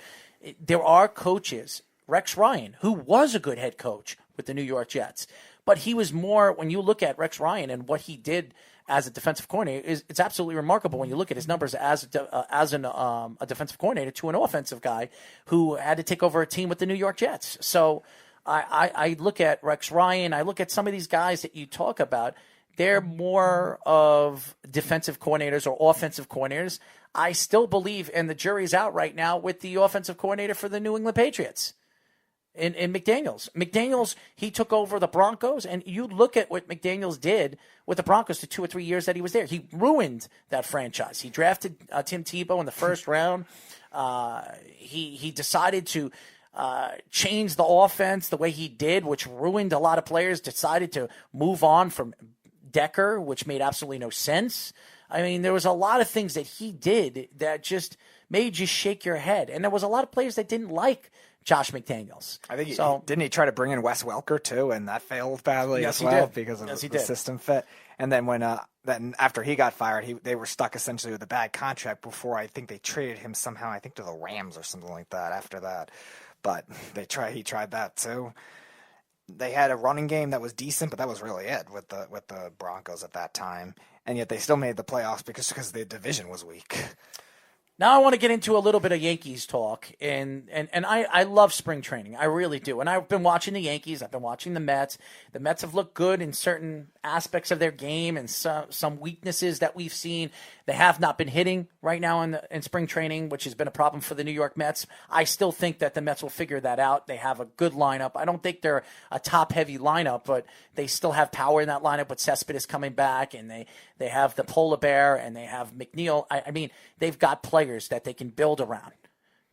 There are coaches, Rex Ryan, who was a good head coach with the New York Jets, but he was more, when you look at Rex Ryan and what he did as a defensive coordinator, it's absolutely remarkable when you look at his numbers as a defensive coordinator to an offensive guy who had to take over a team with the New York Jets. So I look at Rex Ryan, I look at some of these guys that you talk about, they're more of defensive coordinators or offensive coordinators. I still believe, and the jury's out right now with the offensive coordinator for the New England Patriots. In McDaniels. McDaniels, he took over the Broncos, and you look at what McDaniels did with the Broncos the 2 or 3 years that he was there. He ruined that franchise. He drafted Tim Tebow in the first round. He decided to change the offense the way he did, which ruined a lot of players, decided to move on from Decker, which made absolutely no sense. I mean, there was a lot of things that he did that just made you shake your head. And there was a lot of players that didn't like Josh McDaniels. I think didn't he try to bring in Wes Welker too, and that failed badly as well because of the system fit. And then when after he got fired, they were stuck essentially with a bad contract before I think they traded him somehow, I think to the Rams or something like that after that. But he tried that too. They had a running game that was decent, but that was really it with the Broncos at that time. And yet they still made the playoffs because the division was weak. Now I want to get into a little bit of Yankees talk, and I love spring training. I really do. And I've been watching the Yankees. I've been watching the Mets. The Mets have looked good in certain aspects of their game and some weaknesses that we've seen. They have not been hitting right now in spring training, which has been a problem for the New York Mets. I still think that the Mets will figure that out. They have a good lineup. I don't think they're a top-heavy lineup, but they still have power in that lineup with Cespedes coming back, and they have the Polar Bear, and they have McNeil. I mean, they've got players that they can build around.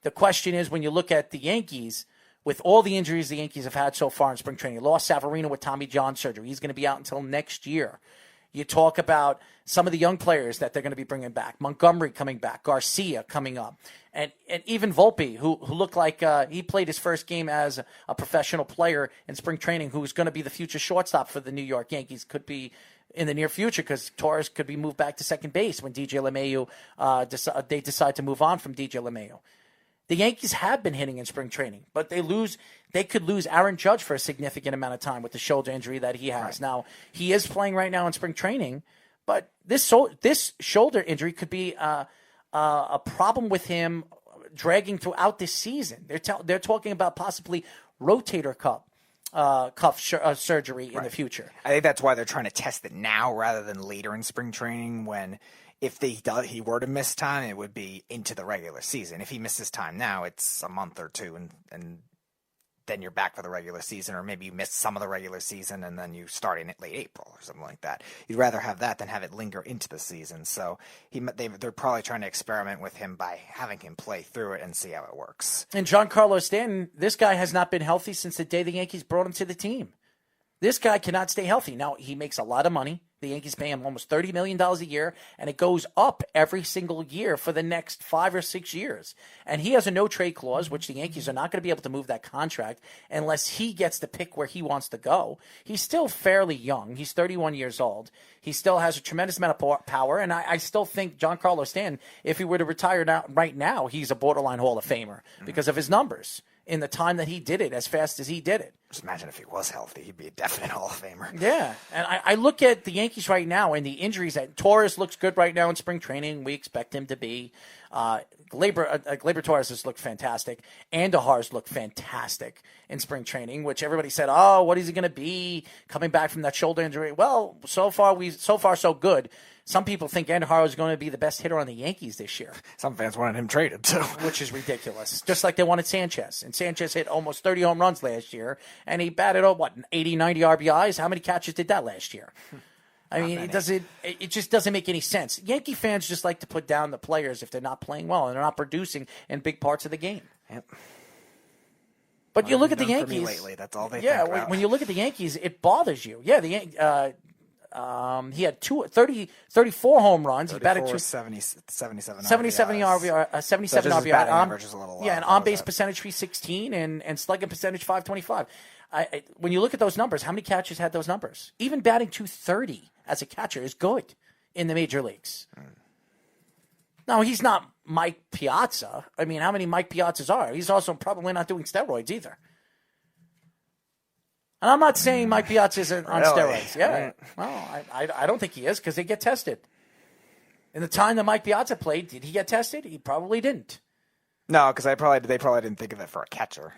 The question is, when you look at the Yankees, with all the injuries the Yankees have had so far in spring training, lost Severino with Tommy John surgery. He's going to be out until next year. You talk about some of the young players that they're going to be bringing back. Montgomery coming back, Garcia coming up, and even Volpe, who looked like he played his first game as a professional player in spring training, who's going to be the future shortstop for the New York Yankees, could be in the near future because Torres could be moved back to second base when DJ LeMahieu, they decide to move on from DJ LeMahieu. The Yankees have been hitting in spring training, but they could lose Aaron Judge for a significant amount of time with the shoulder injury that he has. Right. Now, he is playing right now in spring training, but this shoulder injury could be a problem with him dragging throughout this season. They're talking about possibly rotator cuff surgery in the future. I think that's why they're trying to test it now rather than later in spring training when if he were to miss time, it would be into the regular season. If he misses time now, it's a month or two, and then you're back for the regular season, or maybe you missed some of the regular season and then you start in late April or something like that. You'd rather have that than have it linger into the season. So they're probably trying to experiment with him by having him play through it and see how it works. And Giancarlo Stanton, this guy has not been healthy since the day the Yankees brought him to the team. This guy cannot stay healthy. Now, he makes a lot of money. The Yankees pay him almost $30 million a year, and it goes up every single year for the next 5 or 6 years. And he has a no-trade clause, which the Yankees are not going to be able to move that contract unless he gets to pick where he wants to go. He's still fairly young. He's 31 years old. He still has a tremendous amount of power, and I still think Giancarlo Stanton, if he were to retire right now, he's a borderline Hall of Famer because of his numbers in the time that he did it as fast as he did it. Just imagine if he was healthy, he'd be a definite Hall of Famer. Yeah, and I look at the Yankees right now and the injuries that Torres looks good right now in spring training. We expect him to be. Gleyber Torres has looked fantastic. Andujar's looked fantastic in spring training, which everybody said, oh, what is he going to be coming back from that shoulder injury? Well, so far so good. Some people think Andujar is going to be the best hitter on the Yankees this year. Some fans wanted him traded, too. Which is ridiculous. Just like they wanted Sanchez. And Sanchez hit almost 30 home runs last year. And he batted, 80, 90 RBIs? How many catches did that last year? I mean, it just doesn't make any sense. Yankee fans just like to put down the players if they're not playing well and they're not producing in big parts of the game. Yep. But you look at the Yankees. For me lately, that's all they think about. When you look at the Yankees, it bothers you. Yeah, he had 34 home runs. 34, he batted 77 RBI. 77 RBI. Average is a little and on-base percentage 316 and slugging percentage 525. When you look at those numbers, how many catches had those numbers? Even batting 230 as a catcher is good in the major leagues. Now, he's not Mike Piazza. I mean, how many Mike Piazzas are? He's also probably not doing steroids either. And I'm not saying Mike Piazza isn't on steroids. Yeah. Well, I don't think he is because they get tested. In the time that Mike Piazza played, did he get tested? He probably didn't. No, because they probably didn't think of it for a catcher.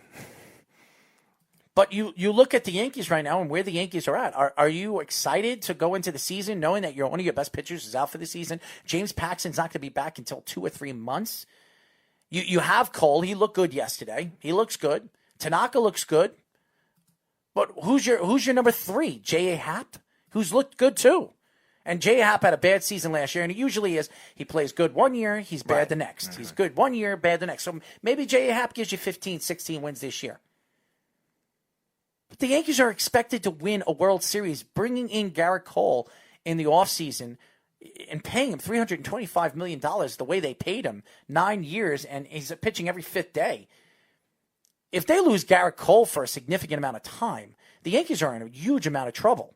But you look at the Yankees right now and where the Yankees are at. Are you excited to go into the season knowing that one of your best pitchers is out for the season? James Paxton's not going to be back until 2 or 3 months. You have Cole. He looked good yesterday. He looks good. Tanaka looks good. But who's your number 3? J.A. Happ, who's looked good too. And J.A. Happ had a bad season last year, and it usually is he plays good one year, he's bad the next. Mm-hmm. He's good one year, bad the next. So maybe J.A. Happ gives you 15, 16 wins this year. But the Yankees are expected to win a World Series, bringing in Garrett Cole in the offseason and paying him $325 million the way they paid him, 9 years, and he's pitching every 5th day. If they lose Garrett Cole for a significant amount of time, the Yankees are in a huge amount of trouble.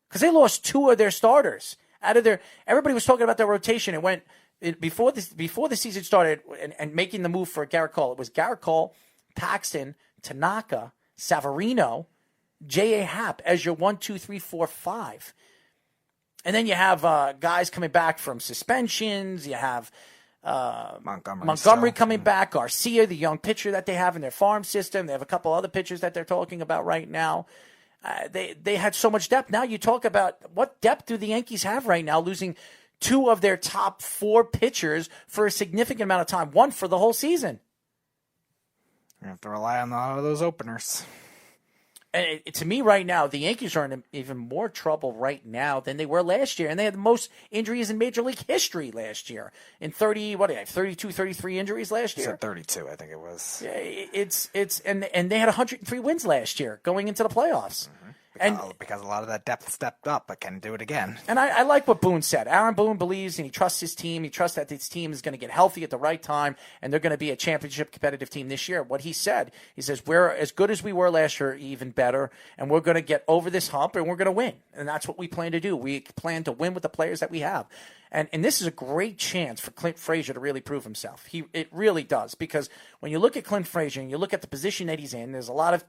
Because they lost 2 of their starters. Everybody was talking about their rotation. It went before the season started and making the move for Garrett Cole. It was Garrett Cole, Paxton, Tanaka, Severino, J.A. Happ as your 1, 2, 3, 4, 5. And then you have guys coming back from suspensions. You have Montgomery coming back, Garcia, the young pitcher that they have in their farm system. They have a couple other pitchers that they're talking about right now. They had so much depth. Now you talk about what depth do the Yankees have right now, losing 2 of their top 4 pitchers for a significant amount of time, 1 for the whole season. You have to rely on all of those openers. And to me right now, the Yankees are in even more trouble right now than they were last year. And they had the most injuries in Major League history last year. In 32, 33 injuries last year? 32, I think it was. And they had 103 wins last year going into the playoffs. Because a lot of that depth stepped up, but can do it again. And I like what Boone said. Aaron Boone believes and he trusts his team. He trusts that his team is going to get healthy at the right time, and they're going to be a championship competitive team this year. What he said, he says, we're as good as we were last year, even better, and we're going to get over this hump, and we're going to win. And that's what we plan to do. We plan to win with the players that we have. And this is a great chance for Clint Frazier to really prove himself. It really does, because when you look at Clint Frazier and you look at the position that he's in, there's a lot of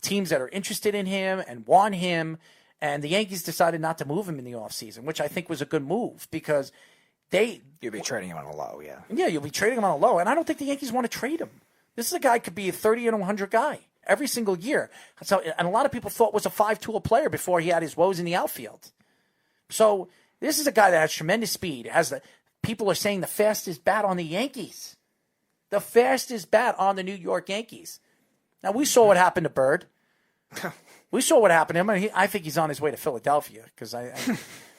teams that are interested in him and want him, and the Yankees decided not to move him in the offseason, which I think was a good move because you'll be trading him on a low, yeah. Yeah, you'll be trading him on a low, and I don't think the Yankees want to trade him. This is a guy could be a 30 and 100 guy every single year. So, and a lot of people thought was a 5-tool player before he had his woes in the outfield. So this is a guy that has tremendous speed. People are saying the fastest bat on the Yankees. The fastest bat on the New York Yankees. Now, we saw what happened to Bird. We saw what happened to him. I think he's on his way to Philadelphia because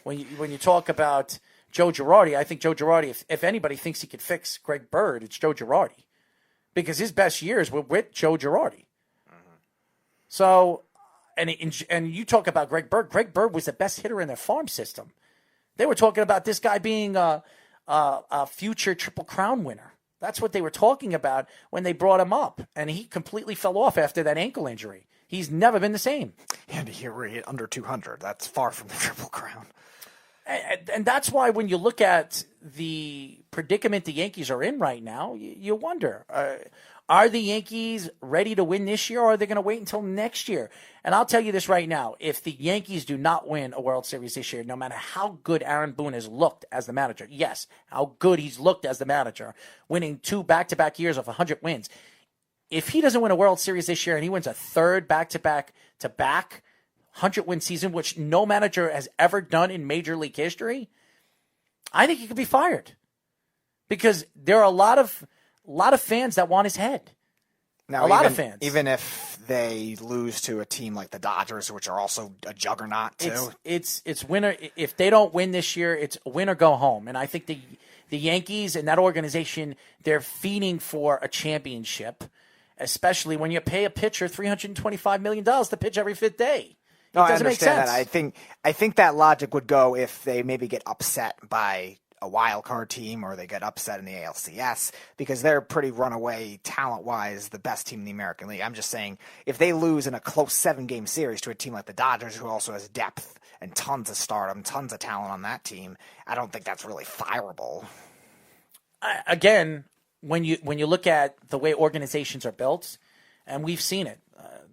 when you talk about Joe Girardi, I think Joe Girardi, if anybody thinks he could fix Greg Bird, it's Joe Girardi because his best years were with Joe Girardi. So, and you talk about Greg Bird. Greg Bird was the best hitter in their farm system. They were talking about this guy being a future Triple Crown winner. That's what they were talking about when they brought him up, and he completely fell off after that ankle injury. He's never been the same. And he hit under 200. That's far from the Triple Crown. And that's why when you look at the predicament the Yankees are in right now, you wonder, are the Yankees ready to win this year, or are they going to wait until next year? And I'll tell you this right now. If the Yankees do not win a World Series this year, no matter how good Aaron Boone has looked as the manager, yes, how good he's looked as the manager, winning 2 back-to-back years of 100 wins, if he doesn't win a World Series this year and he wins a third back-to-back 100-win season, which no manager has ever done in Major League history, I think he could be fired. Because there are a lot of fans that want his head. Now, a lot of fans. Even if they lose to a team like the Dodgers, which are also a juggernaut too. It's winner. If they don't win this year, it's win or go home. And I think the Yankees and that organization, they're feeding for a championship, especially when you pay a pitcher $325 million to pitch every 5th day. No, I understand that. I think that logic would go if they maybe get upset by a wild card team or they get upset in the ALCS because they're pretty runaway talent-wise the best team in the American League. I'm just saying if they lose in a close 7-game series to a team like the Dodgers who also has depth and tons of stardom, tons of talent on that team, I don't think that's really fireable. Again, when you look at the way organizations are built, and we've seen it,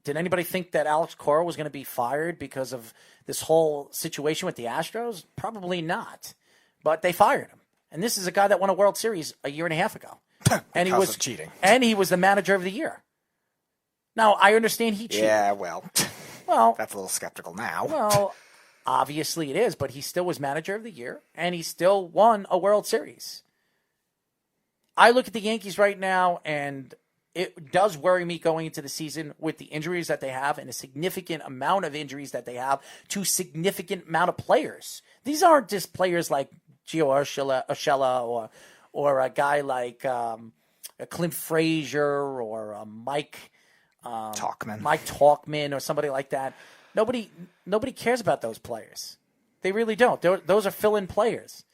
did anybody think that Alex Cora was going to be fired because of this whole situation with the Astros? Probably not. But they fired him. And this is a guy that won a World Series a year and a half ago. And because of cheating. And he was the manager of the year. Now, I understand he cheated. Yeah, well, that's a little skeptical now. Well, obviously it is, but he still was manager of the year, and he still won a World Series. I look at the Yankees right now, and it does worry me going into the season with the injuries that they have and a significant amount of injuries that they have to a significant amount of players. These aren't just players like Gio Urshela or a guy like Clint Frazier or Mike Tauchman or somebody like that. Nobody cares about those players. They really don't. Those are fill-in players.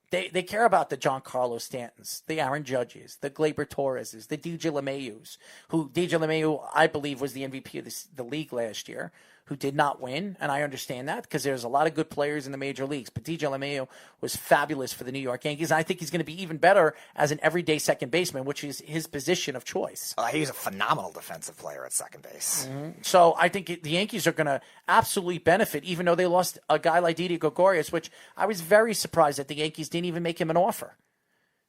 They care about the Giancarlo Stantons, the Aaron Judges, the Gleyber Torreses, the DJ LeMayus, who DJ LeMayu, I believe, was the MVP of the league last year, who did not win, and I understand that because there's a lot of good players in the major leagues. But DJ LeMayu was fabulous for the New York Yankees, and I think he's going to be even better as an everyday second baseman, which is his position of choice. He's a phenomenal defensive player at second base. Mm-hmm. So I think the Yankees are going to absolutely benefit, even though they lost a guy like Didi Gregorius, which I was very surprised that the Yankees didn't even make him an offer.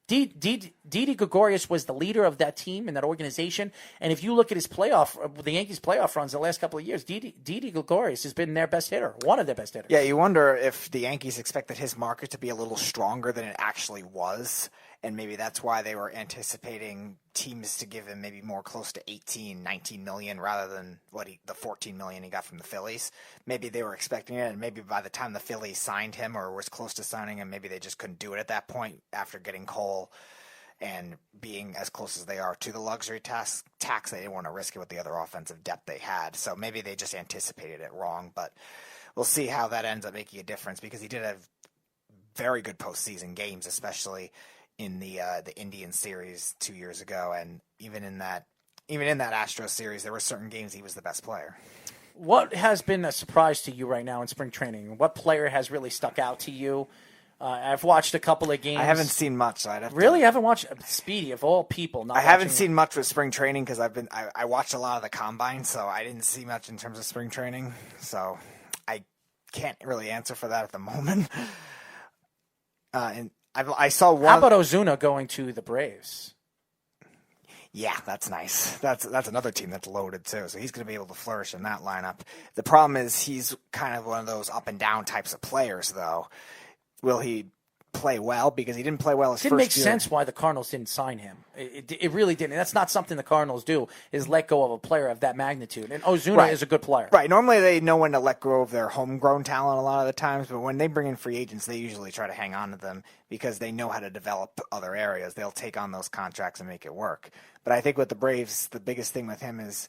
Didi Gregorius was the leader of that team and that organization. And if you look at the Yankees playoff runs the last couple of years, Didi Gregorius has been their best hitter, one of their best hitters. Yeah, you wonder if the Yankees expected his market to be a little stronger than it actually was. And maybe that's why they were anticipating teams to give him maybe more close to 18, 19 million rather than the 14 million he got from the Phillies. Maybe they were expecting it, and maybe by the time the Phillies signed him or was close to signing him, maybe they just couldn't do it at that point after getting Cole and being as close as they are to the luxury tax. They didn't want to risk it with the other offensive depth they had. So maybe they just anticipated it wrong, but we'll see how that ends up making a difference because he did have very good postseason games, especially in the Indian series 2 years ago, and even in that Astros series, there were certain games he was the best player. What has been a surprise to you right now in spring training? What player has really stuck out to you? I've watched a couple of games. I haven't seen much. So I haven't watched Speedy of all people. I haven't seen much with spring training because I watched a lot of the combine, so I didn't see much in terms of spring training. So I can't really answer for that at the moment. And I saw one. How about Ozuna going to the Braves? Yeah, that's nice. That's another team that's loaded too, so he's going to be able to flourish in that lineup. The problem is he's kind of one of those up and down types of players, though. Will he play well? Because he didn't play well his first year. It didn't make sense why the Cardinals didn't sign him. It really didn't. And that's not something the Cardinals do, is let go of a player of that magnitude. And Ozuna is a good player. Right. Normally they know when to let go of their homegrown talent a lot of the times, but when they bring in free agents, they usually try to hang on to them because they know how to develop other areas. They'll take on those contracts and make it work. But I think with the Braves, the biggest thing with him is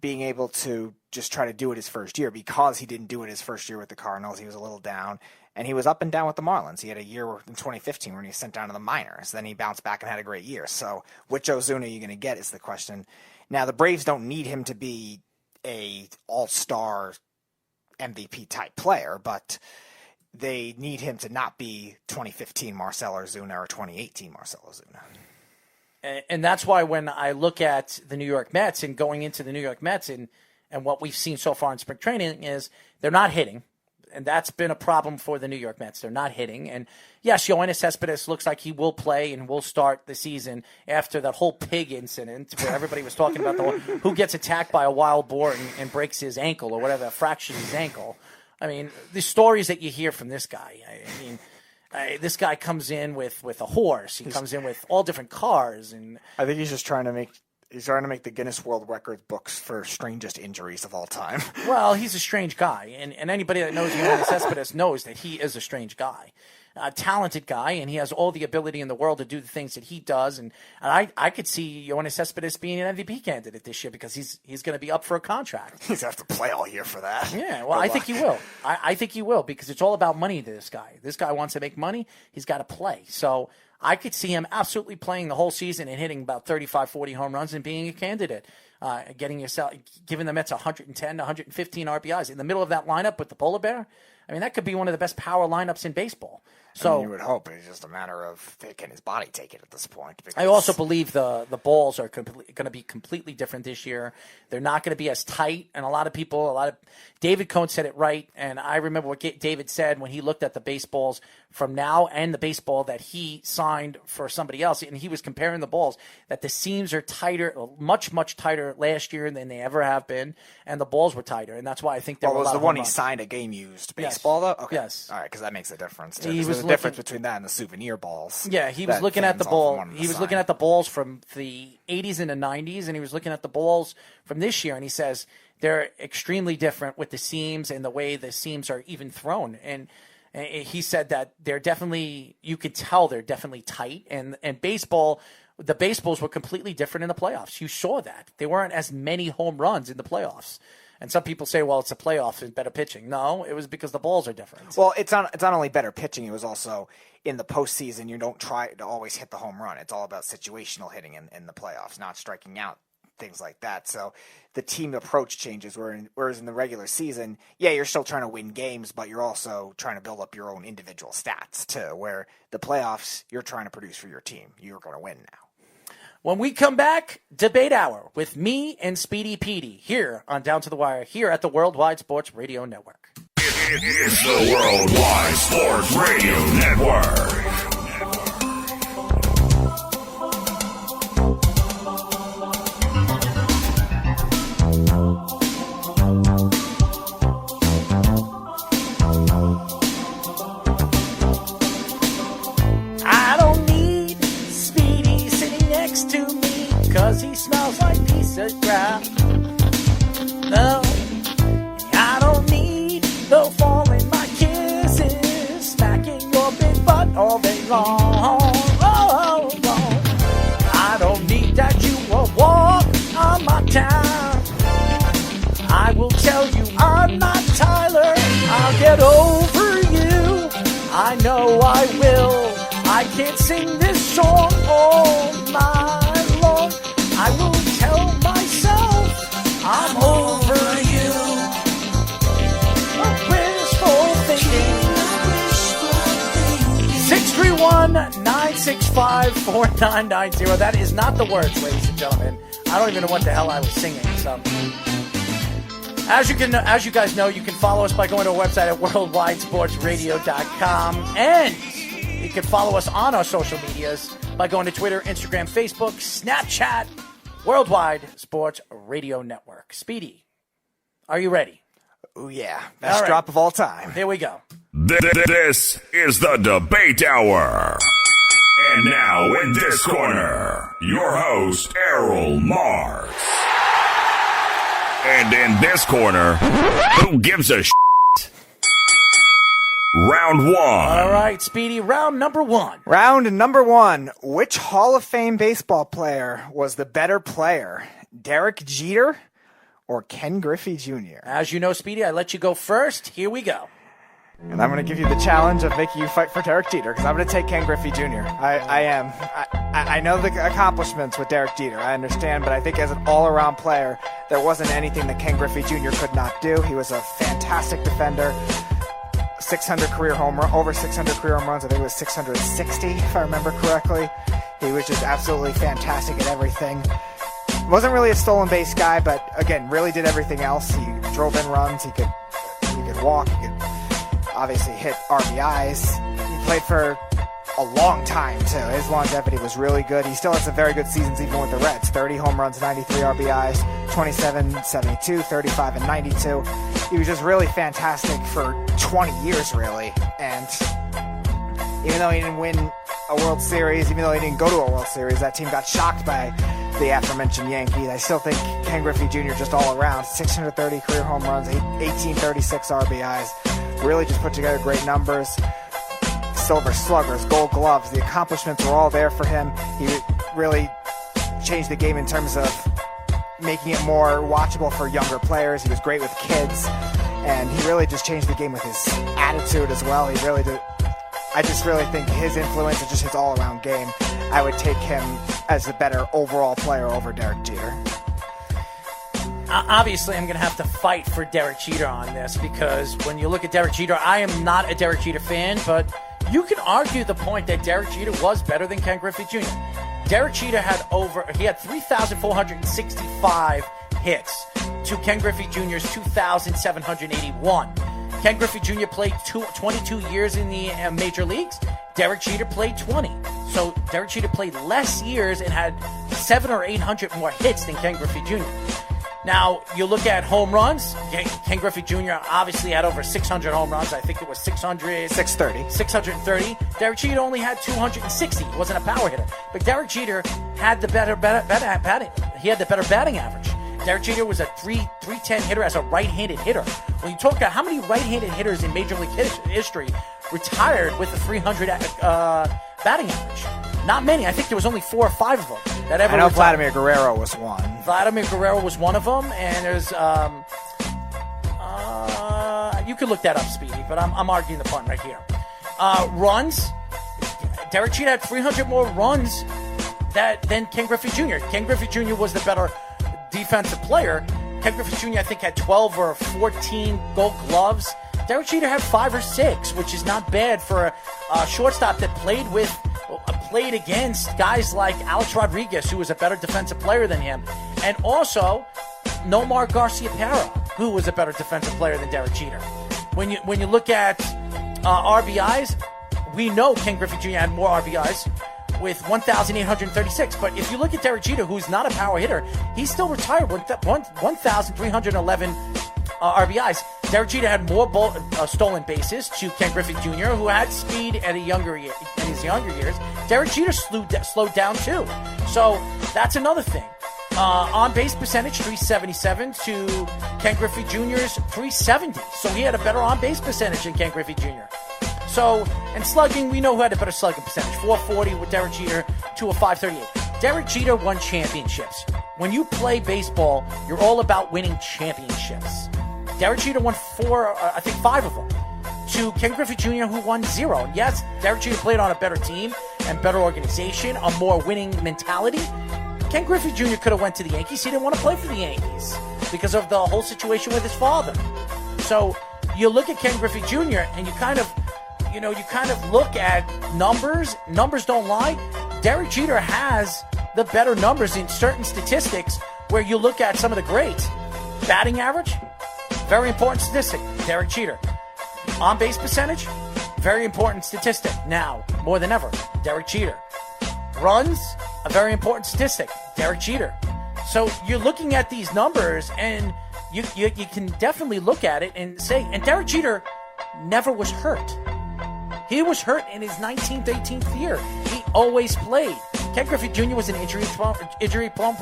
being able to just try to do it his first year, because he didn't do it his first year with the Cardinals. He was a little down. And he was up and down with the Marlins. He had a year in 2015 when he was sent down to the minors. Then he bounced back and had a great year. So which Ozuna are you going to get is the question. Now, the Braves don't need him to be a all-star MVP type player, but they need him to not be 2015 Marcell Ozuna or 2018 Marcell Ozuna. And that's why when I look at the New York Mets and going into the New York Mets and what we've seen so far in spring training is they're not hitting. And that's been a problem for the New York Mets. They're not hitting. And yes, Yoenis Cespedes looks like he will play and will start the season after that whole pig incident where everybody was talking about who gets attacked by a wild boar and breaks his ankle or whatever, fractures his ankle. I mean, the stories that you hear from this guy, this guy comes in with a horse. He comes in with all different cars. And I think he's just trying to make the Guinness World Records books for strangest injuries of all time. Well, he's a strange guy, and anybody that knows Yoenis Cespedes knows that he is a strange guy. A talented guy, and he has all the ability in the world to do the things that he does. And I could see Yoenis Cespedes being an MVP candidate this year because he's going to be up for a contract. He's going to have to play all year for that. Yeah, well, I think he will. I think he will because it's all about money to this guy. This guy wants to make money. He's got to play. So I could see him absolutely playing the whole season and hitting about 35, 40 home runs and being a candidate, giving the Mets 110 to 115 RBIs. In the middle of that lineup with the Polar Bear, I mean, that could be one of the best power lineups in baseball. So you would hope it's just a matter of can his body take it at this point. I also believe the balls are going to be completely different this year. They're not going to be as tight, and David Cohn said it right, and I remember what David said when he looked at the baseballs from now and the baseball that he signed for somebody else, and he was comparing the balls, that the seams are tighter, much, much tighter last year than they ever have been, and the balls were tighter, and that's why I think there were a lot of home runs. Was the one he signed a game-used baseball, though? Okay. Yes. All right, because that makes a difference, too. There's a difference between that and the souvenir balls. Yeah, he was looking at the ball. He was looking at the balls from the 80s and the 90s, and he was looking at the balls from this year, and he says they're extremely different with the seams and the way the seams are even thrown. And he said that they're definitely, you could tell they're definitely tight. And baseball, the baseballs were completely different in the playoffs. You saw that. There weren't as many home runs in the playoffs. And some people say, well, it's a playoff and better pitching. No, it was because the balls are different. Well, it's not only better pitching. It was also in the postseason, you don't try to always hit the home run. It's all about situational hitting in the playoffs, not striking out, things like that. So the team approach changes, whereas in the regular season, yeah, you're still trying to win games, but you're also trying to build up your own individual stats too, where the playoffs, you're trying to produce for your team. You're going to win now. When we come back, Debate Hour with me and Speedy Petey here on Down to the Wire, here at the Worldwide Sports Radio Network. It's the Worldwide Sports Radio Network. long. I don't need that you will walk on my town. I will tell you I'm not Tyler. I'll get over you. I know I will. I can't sing this song all night long. I will tell myself I'm over you. Wishful thinking. 631-965-4990. That is not the words, ladies and gentlemen. I don't even know what the hell I was singing. So, as you guys know, you can follow us by going to our website at worldwidesportsradio.com, and you can follow us on our social medias by going to Twitter, Instagram, Facebook, Snapchat, Worldwide Sports Radio Network. Speedy, are you ready? Oh yeah, best All right. drop of all time. Here we go. This is the Debate Hour. And now in this corner, your host, Errol Marks. And in this corner, who gives a shit? Round one. All right, Speedy, round number one. Round number one. Which Hall of Fame baseball player was the better player? Derek Jeter or Ken Griffey Jr.? As you know, Speedy, I let you go first. Here we go. And I'm going to give you the challenge of making you fight for Derek Jeter, because I'm going to take Ken Griffey Jr. I am. I know the accomplishments with Derek Jeter. I understand, but I think as an all-around player, there wasn't anything that Ken Griffey Jr. could not do. He was a fantastic defender. 600 career home run, over 600 career home runs. I think it was 660, if I remember correctly. He was just absolutely fantastic at everything. Wasn't really a stolen base guy, but again, really did everything else. He drove in runs. He could walk. He could obviously hit RBIs. He played for a long time too. His longevity was really good. He still had some very good seasons even with the Reds. 30 home runs, 93 RBIs, 27, 72, 35, and 92. He was just really fantastic for 20 years really. And even though he didn't win a World Series, even though he didn't go to a World Series, that team got shocked by the aforementioned Yankees. I still think Ken Griffey Jr. just all around, 630 career home runs, 1836 RBIs, really just put together great numbers. Silver Sluggers, Gold Gloves, the accomplishments were all there for him. He really changed the game in terms of making it more watchable for younger players. He was great with kids, and he really just changed the game with his attitude as well. He really did. I just really think his influence and just his all-around game, I would take him as the better overall player over Derek Jeter. Obviously, I'm going to have to fight for Derek Jeter on this, because when you look at Derek Jeter, I am not a Derek Jeter fan, but you can argue the point that Derek Jeter was better than Ken Griffey Jr. Derek Jeter had 3,465 hits to Ken Griffey Jr.'s 2,781. Ken Griffey Jr. played 22 years in the major leagues. Derek Jeter played 20. So Derek Jeter played less years and had 700 or 800 more hits than Ken Griffey Jr. Now, you look at home runs. Ken Griffey Jr. obviously had over 600 home runs. I think it was 630. Derek Jeter only had 260. He wasn't a power hitter. But Derek Jeter had the better batting. He had the better batting average. Derek Jeter was a 310 hitter as a right-handed hitter. When you talk about how many right-handed hitters in Major League history retired with a 300 batting average, not many. I think there was only 4 or 5 of them that ever. I know retired. Vladimir Guerrero was one. Vladimir Guerrero was one of them, and there's you could look that up, Speedy, but I'm arguing the point right here. Runs. Derek Jeter had 300 more runs than Ken Griffey Jr. Ken Griffey Jr. was the better defensive player. Ken Griffey Jr. I think had 12 or 14 Gold Gloves. Derek Jeter had 5 or 6, which is not bad for a shortstop that played against guys like Alex Rodriguez, who was a better defensive player than him, and also Nomar Garciaparra, who was a better defensive player than Derek Jeter. When you look at RBIs, we know Ken Griffey Jr. had more RBIs with 1,836. But if you look at Derek Jeter, who's not a power hitter, he still retired with 1,311 RBIs. Derek Jeter had more stolen bases to Ken Griffey Jr., who had speed in his younger years. Derek Jeter slowed down too. So that's another thing. On-base percentage, 377 to Ken Griffey Jr.'s 370. So he had a better on-base percentage than Ken Griffey Jr. So, and slugging, we know who had a better slugging percentage. 440 with Derek Jeter to a 538. Derek Jeter won championships. When you play baseball, you're all about winning championships. Derek Jeter won 5 of them. To Ken Griffey Jr., who won 0. And yes, Derek Jeter played on a better team and better organization, a more winning mentality. Ken Griffey Jr. could have went to the Yankees. He didn't want to play for the Yankees because of the whole situation with his father. So you look at Ken Griffey Jr. and you kind of look at numbers. Numbers don't lie. Derek Jeter has the better numbers in certain statistics where you look at some of the greats. Batting average, very important statistic, Derek Jeter. On-base percentage, very important statistic. Now, more than ever, Derek Jeter. Runs, a very important statistic, Derek Jeter. So you're looking at these numbers, and you can definitely look at it and say, and Derek Jeter never was hurt. He was hurt in his 19th, 18th year. He always played. Ken Griffey Jr. was an injury-prone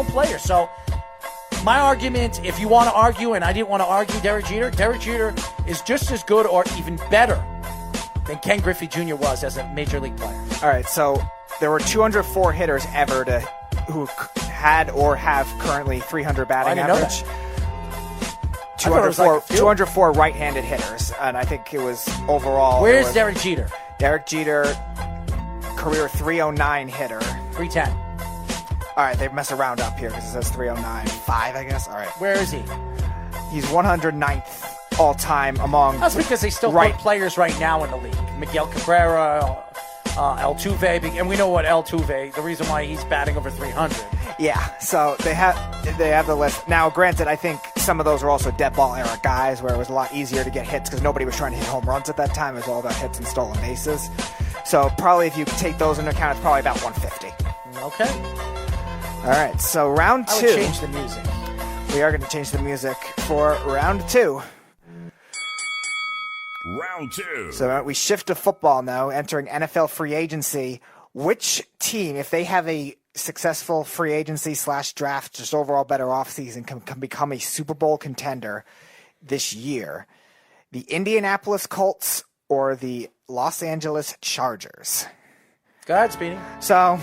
player. So my argument, if you want to argue, and I didn't want to argue Derek Jeter is just as good or even better than Ken Griffey Jr. was as a major league player. All right, so there were 204 hitters ever who had or have currently 300 batting average. 204 right-handed hitters, and I think it was overall. Where's Derek Jeter? Derek Jeter, career 309 hitter. 310. All right, they mess around up here because it says 309.5, I guess. All right. Where is he? He's 109th all-time among... That's because they still put players right now in the league. Miguel Cabrera, Altuve, and we know what Altuve, the reason why he's batting over 300. Yeah, so they have the list. Now, granted, I think some of those were also dead ball era guys where it was a lot easier to get hits because nobody was trying to hit home runs at that time. It was all about hits and stolen bases. So probably if you take those into account, it's probably about 150. Okay. All right, so round 2. I would change the music. We are going to change the music for round 2. Round 2. So we shift to football now, entering NFL free agency. Which team, if they have a successful free agency / draft, just overall better offseason, can become a Super Bowl contender this year? The Indianapolis Colts or the Los Angeles Chargers? Go ahead, Speedy. So,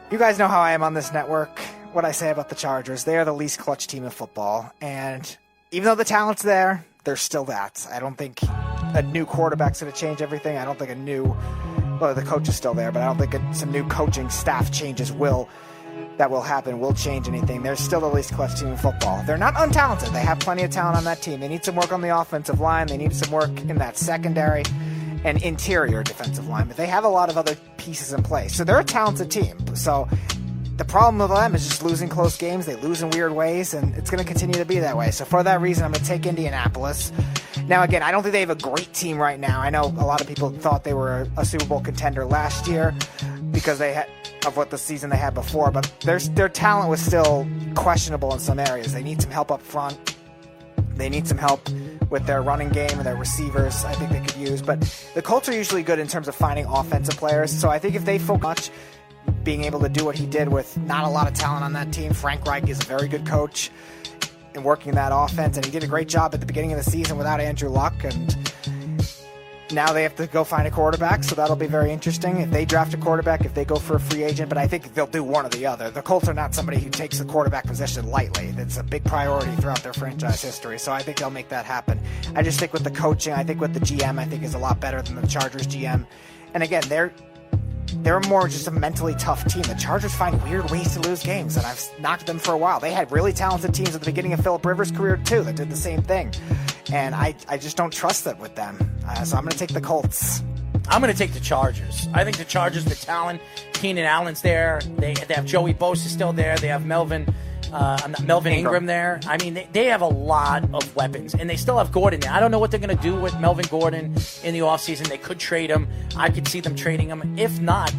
you guys know how I am on this network, what I say about the Chargers. They are the least clutch team in football, and even though the talent's there, they're still that. I don't think a new quarterback's going to change everything. I don't think the coach is still there, but I don't think some new coaching staff changes will change anything. They're still the least clutch team in football. They're not untalented. They have plenty of talent on that team. They need some work on the offensive line. They need some work in that secondary and interior defensive line, but they have a lot of other pieces in place. So they're a talented team. So the problem with them is just losing close games. They lose in weird ways, and it's going to continue to be that way. So for that reason, I'm going to take Indianapolis. Now, again, I don't think they have a great team right now. I know a lot of people thought they were a Super Bowl contender last year because of what the season they had before, but their talent was still questionable in some areas. They need some help up front. They need some help with their running game and their receivers. I think they could use, but the Colts are usually good in terms of finding offensive players. So I think if they focus much being able to do what he did with not a lot of talent on that team, Frank Reich is a very good coach in working that offense, and he did a great job at the beginning of the season without Andrew Luck, and now they have to go find a quarterback, so that'll be very interesting. If they draft a quarterback, if they go for a free agent, but I think they'll do one or the other. The Colts are not somebody who takes the quarterback position lightly. That's a big priority throughout their franchise history, so I think they'll make that happen. I just think with the coaching, I think with the GM, I think is a lot better than the Chargers GM. And again, they're more just a mentally tough team. The Chargers find weird ways to lose games, and I've knocked them for a while. They had really talented teams at the beginning of Phillip Rivers' career, too, that did the same thing. And I just don't trust it with them. So I'm going to take the Colts. I'm going to take the Chargers. I think the Chargers, the talent, Keenan Allen's there. They have Joey Bosa still there. They have Melvin Ingram there. I mean, they have a lot of weapons, and they still have Gordon there. I don't know what they're going to do with Melvin Gordon in the offseason. They could trade him. I could see them trading him. If not,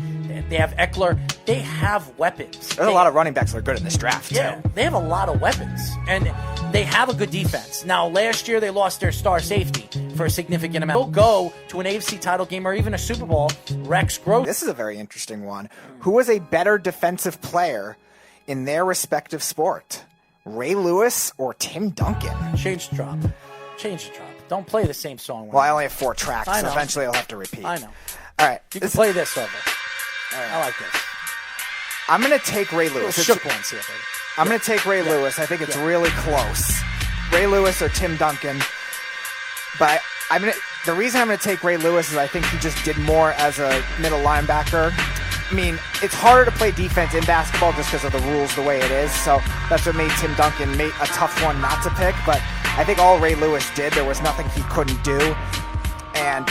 they have Eckler. They have weapons. There's a lot of running backs that are good in this draft, too. Yeah, they have a lot of weapons, and they have a good defense. Now, last year they lost their star safety for a significant amount. They'll go to an AFC title game or even a Super Bowl. Rex Grossman. This is a very interesting one. Who was a better defensive player in their respective sport? Ray Lewis or Tim Duncan? Change the drop. Change the drop. Don't play the same song. Well, I only have 4 tracks, I so know. eventually I'll have to repeat. I know. All right. You can play this over. I like this. I'm going to take Ray Lewis. Shook ones here, baby. I'm going to take Ray Lewis. I think it's really close. Ray Lewis or Tim Duncan. But the reason I'm going to take Ray Lewis is I think he just did more as a middle linebacker. I mean, it's harder to play defense in basketball just because of the rules the way it is. So that's what made Tim Duncan a tough one not to pick. But I think all Ray Lewis did, there was nothing he couldn't do. And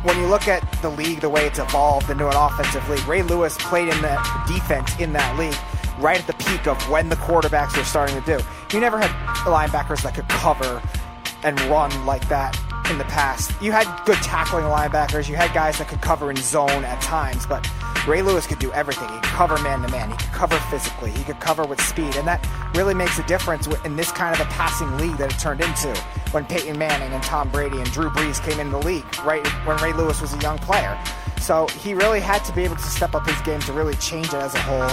when you look at the league, the way it's evolved into an offensive league, Ray Lewis played in the defense in that league right at the peak of when the quarterbacks were starting to do. You never had linebackers that could cover and run like that in the past. You had good tackling linebackers. You had guys that could cover in zone at times, but Ray Lewis could do everything. He could cover man-to-man. He could cover physically. He could cover with speed, and that really makes a difference in this kind of a passing league that it turned into when Peyton Manning and Tom Brady and Drew Brees came into the league, right when Ray Lewis was a young player. So he really had to be able to step up his game to really change it as a whole.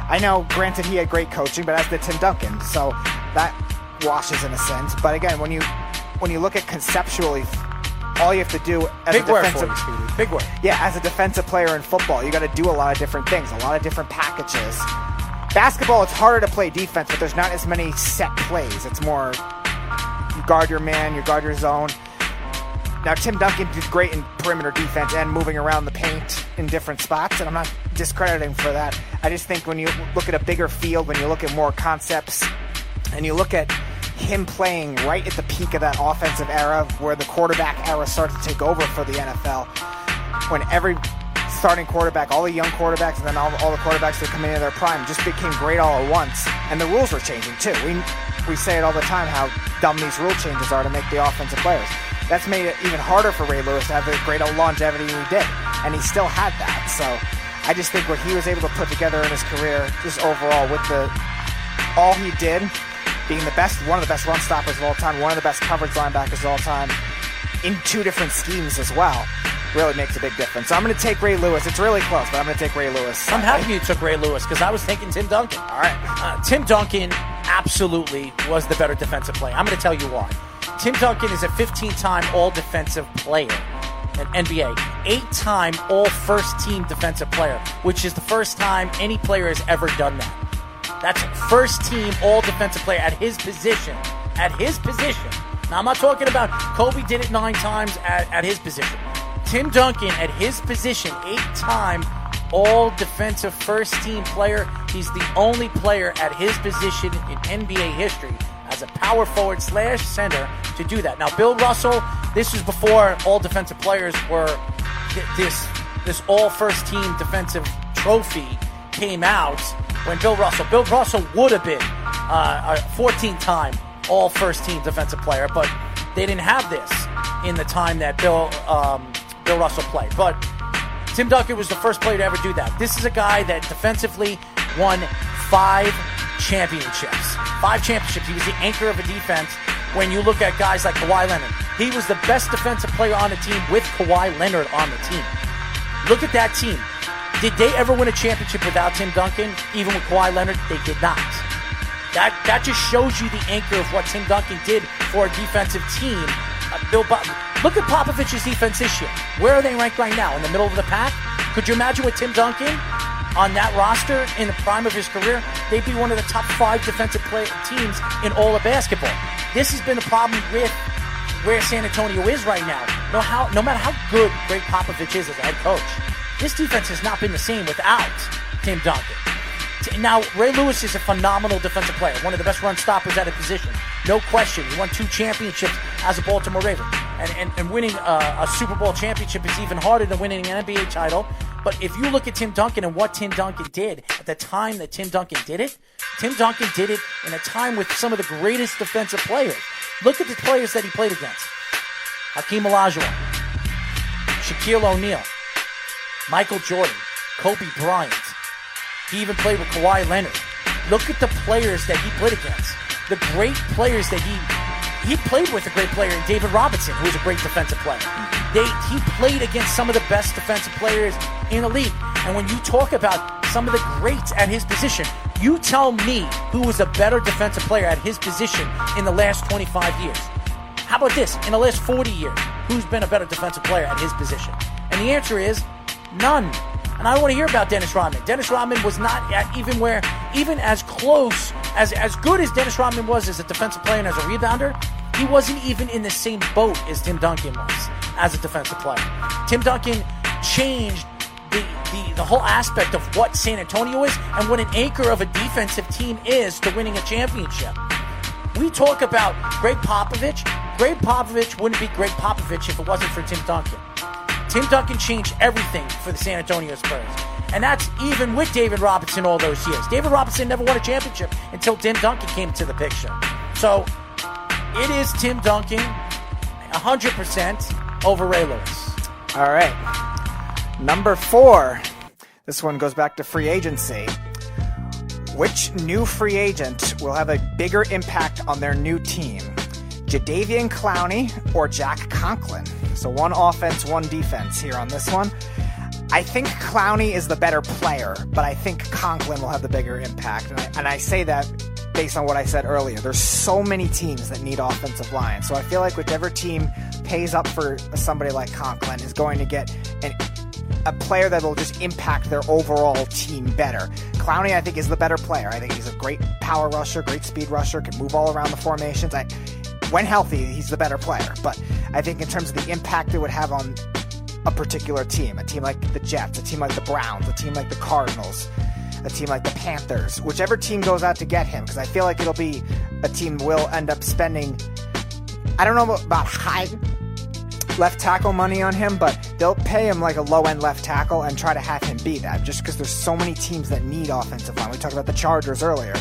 I know, granted, he had great coaching, but as did Tim Duncan, so that washes in a sense. But again, when you look at conceptually, all you have to do as a defensive Big word. Yeah, as a defensive player in football, you got to do a lot of different things, a lot of different packages. Basketball, it's harder to play defense, but there's not as many set plays. It's more you guard your man, you guard your zone. Now, Tim Duncan did great in perimeter defense and moving around the paint in different spots, and I'm not discrediting for that. I just think when you look at a bigger field, when you look at more concepts, and you look at him playing right at the peak of that offensive era where the quarterback era started to take over for the NFL, when every starting quarterback, all the young quarterbacks, and then all the quarterbacks that come into their prime just became great all at once, and the rules were changing too. We say it all the time how dumb these rule changes are to make the offensive players. That's made it even harder for Ray Lewis to have the great longevity he did, and he still had that. So I just think what he was able to put together in his career, just overall with all he did, being one of the best run stoppers of all time, one of the best coverage linebackers of all time, in 2 different schemes as well, really makes a big difference. So I'm going to take Ray Lewis. It's really close, but I'm going to take Ray Lewis. I'm happy you took Ray Lewis because I was thinking Tim Duncan. All right. Tim Duncan absolutely was the better defensive player. I'm going to tell you why. Tim Duncan is a 15-time all-defensive player in NBA, 8-time all-first-team defensive player, which is the first time any player has ever done that. That's first-team all-defensive player at his position. At his position. Now, I'm not talking about Kobe did it 9 times at his position. Tim Duncan, at his position, 8-time all-defensive first-team player. He's the only player at his position in NBA history as a power forward / center to do that. Now, Bill Russell, this was before all defensive players were this all first-team defensive trophy came out. When Bill Russell would have been a 14-time all first-team defensive player, but they didn't have this in the time that Bill Russell played. But Tim Duncan was the first player to ever do that. This is a guy that defensively won 5 championships. 5 championships. He was the anchor of a defense. When you look at guys like Kawhi Leonard, he was the best defensive player on the team with Kawhi Leonard on the team. Look at that team. Did they ever win a championship without Tim Duncan? Even with Kawhi Leonard, they did not. That just shows you the anchor of what Tim Duncan did for a defensive team. Look at Popovich's defense this year. Where are they ranked right now? In the middle of the pack? Could you imagine with Tim Duncan on that roster in the prime of his career? They'd be one of the top 5 defensive teams in all of basketball. This has been the problem with where San Antonio is right now. No matter how good Greg Popovich is as a head coach, this defense has not been the same without Tim Duncan. Now, Ray Lewis is a phenomenal defensive player, one of the best run stoppers at a position. No question. He won 2 championships as a Baltimore Raven. And winning a Super Bowl championship is even harder than winning an NBA title. But if you look at Tim Duncan and what Tim Duncan did at the time that Tim Duncan did it in a time with some of the greatest defensive players. Look at the players that he played against. Hakeem Olajuwon, Shaquille O'Neal, Michael Jordan, Kobe Bryant. He even played with Kawhi Leonard. Look at the players that he played against. The great players that he played with a great player in David Robinson, who was a great defensive player. He played against some of the best defensive players in the league. And when you talk about some of the greats at his position, you tell me who was a better defensive player at his position in the last 25 years. How about this? In the last 40 years, who's been a better defensive player at his position? And the answer is none. And I don't want to hear about Dennis Rodman. Dennis Rodman was not even as close, as good as Dennis Rodman was as a defensive player and as a rebounder, he wasn't even in the same boat as Tim Duncan was as a defensive player. Tim Duncan changed the whole aspect of what San Antonio is and what an anchor of a defensive team is to winning a championship. We talk about Greg Popovich. Greg Popovich wouldn't be Greg Popovich if it wasn't for Tim Duncan. Tim Duncan changed everything for the San Antonio Spurs. And that's even with David Robinson all those years. David Robinson never won a championship until Tim Duncan came into the picture. So it is Tim Duncan 100% over Ray Lewis. All right. Number 4. This one goes back to free agency. Which new free agent will have a bigger impact on their new team? Jadeveon Clowney or Jack Conklin? So one offense, one defense here on this one. I think Clowney is the better player, but I think Conklin will have the bigger impact. And I say that based on what I said earlier. There's so many teams that need offensive line. So I feel like whichever team pays up for somebody like Conklin is going to get a player that will just impact their overall team better. Clowney, I think, is the better player. I think he's a great power rusher, great speed rusher, can move all around the formations. When healthy, he's the better player. But I think in terms of the impact it would have on a particular team, a team like the Jets, a team like the Browns, a team like the Cardinals, a team like the Panthers, whichever team goes out to get him, because I feel like it'll be a team will end up spending, I don't know about high left tackle money on him, but they'll pay him like a low-end left tackle and try to have him be that, just because there's so many teams that need offensive line. We talked about the Chargers earlier.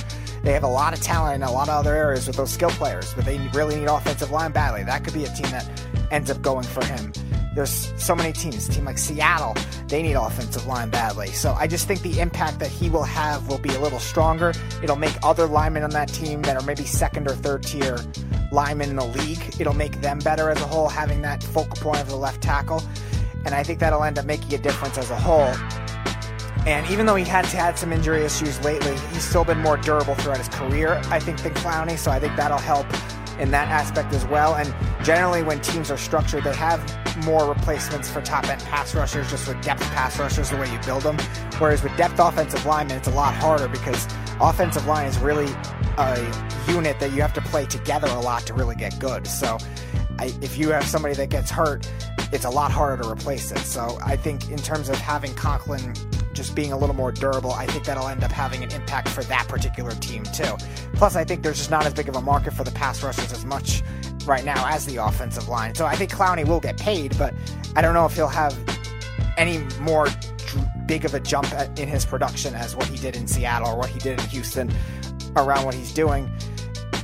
They have a lot of talent in a lot of other areas with those skill players, but they really need offensive line badly. That could be a team that ends up going for him. There's so many teams. A team like Seattle, they need offensive line badly. So I just think the impact that he will have will be a little stronger. It'll make other linemen on that team that are maybe second or third tier linemen in the league, it'll make them better as a whole, having that focal point of the left tackle. And I think that'll end up making a difference as a whole. And even though he had some injury issues lately, he's still been more durable throughout his career, I think, than Clowney. So I think that'll help in that aspect as well. And generally when teams are structured, they have more replacements for top-end pass rushers, just with depth pass rushers, the way you build them. Whereas with depth offensive linemen, it's a lot harder because offensive line is really a unit that you have to play together a lot to really get good. So if you have somebody that gets hurt, it's a lot harder to replace it. So I think in terms of having Conklin just being a little more durable, I think that'll end up having an impact for that particular team too. Plus, I think there's just not as big of a market for the pass rushers as much right now as the offensive line. So I think Clowney will get paid, but I don't know if he'll have any more big of a jump in his production as what he did in Seattle or what he did in Houston around what he's doing.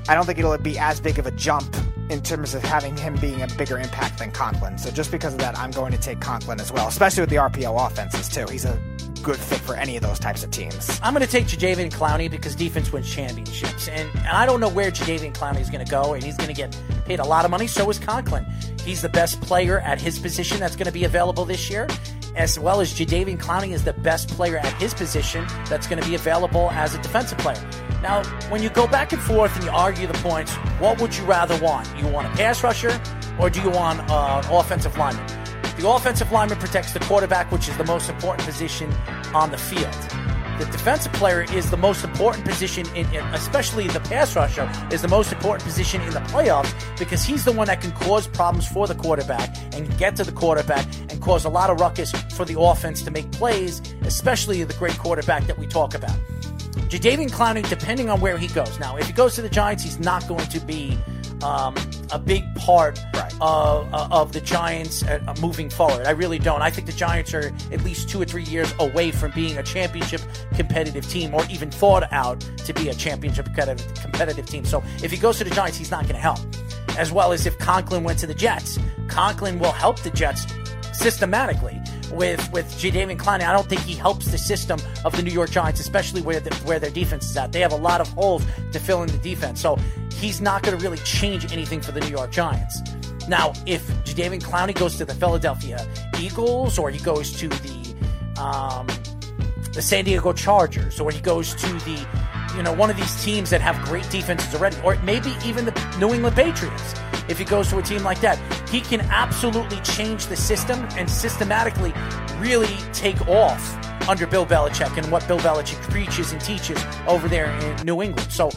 I don't think it'll be as big of a jump in terms of having him being a bigger impact than Conklin. So just because of that, I'm going to take Conklin as well, especially with the RPO offenses too. He's a good fit for any of those types of teams. I'm going to take Jadeveon Clowney because defense wins championships. And I don't know where Jadeveon Clowney is going to go, and he's going to get paid a lot of money. So is Conklin. He's the best player at his position that's going to be available this year, as well as Jadeveon Clowney is the best player at his position that's going to be available as a defensive player. Now, when you go back and forth and you argue the points, what would you rather want? You want a pass rusher or do you want an offensive lineman? The offensive lineman protects the quarterback, which is the most important position on the field. The defensive player is the most important position, especially the pass rusher, is the most important position in the playoffs because he's the one that can cause problems for the quarterback and get to the quarterback and cause a lot of ruckus for the offense to make plays, especially the great quarterback that we talk about. Jadeveon Clowney, depending on where he goes. Now, if he goes to the Giants, he's not going to be a big part of the Giants moving forward. I really don't. I think the Giants are at least 2 or 3 years away from being a championship competitive team or even thought out to be a championship competitive team. So if he goes to the Giants, he's not going to help. As well as if Conklin went to the Jets. Conklin will help the Jets systematically. With Jadeveon Clowney, I don't think he helps the system of the New York Giants, especially where their defense is at. They have a lot of holes to fill in the defense, so he's not going to really change anything for the New York Giants. Now, if Jadeveon Clowney goes to the Philadelphia Eagles, or he goes to the San Diego Chargers, or he goes to the one of these teams that have great defenses already, or maybe even the New England Patriots. if he goes to a team like that. He can absolutely change the system and systematically really take off under Bill Belichick and what Bill Belichick preaches and teaches over there in New England. So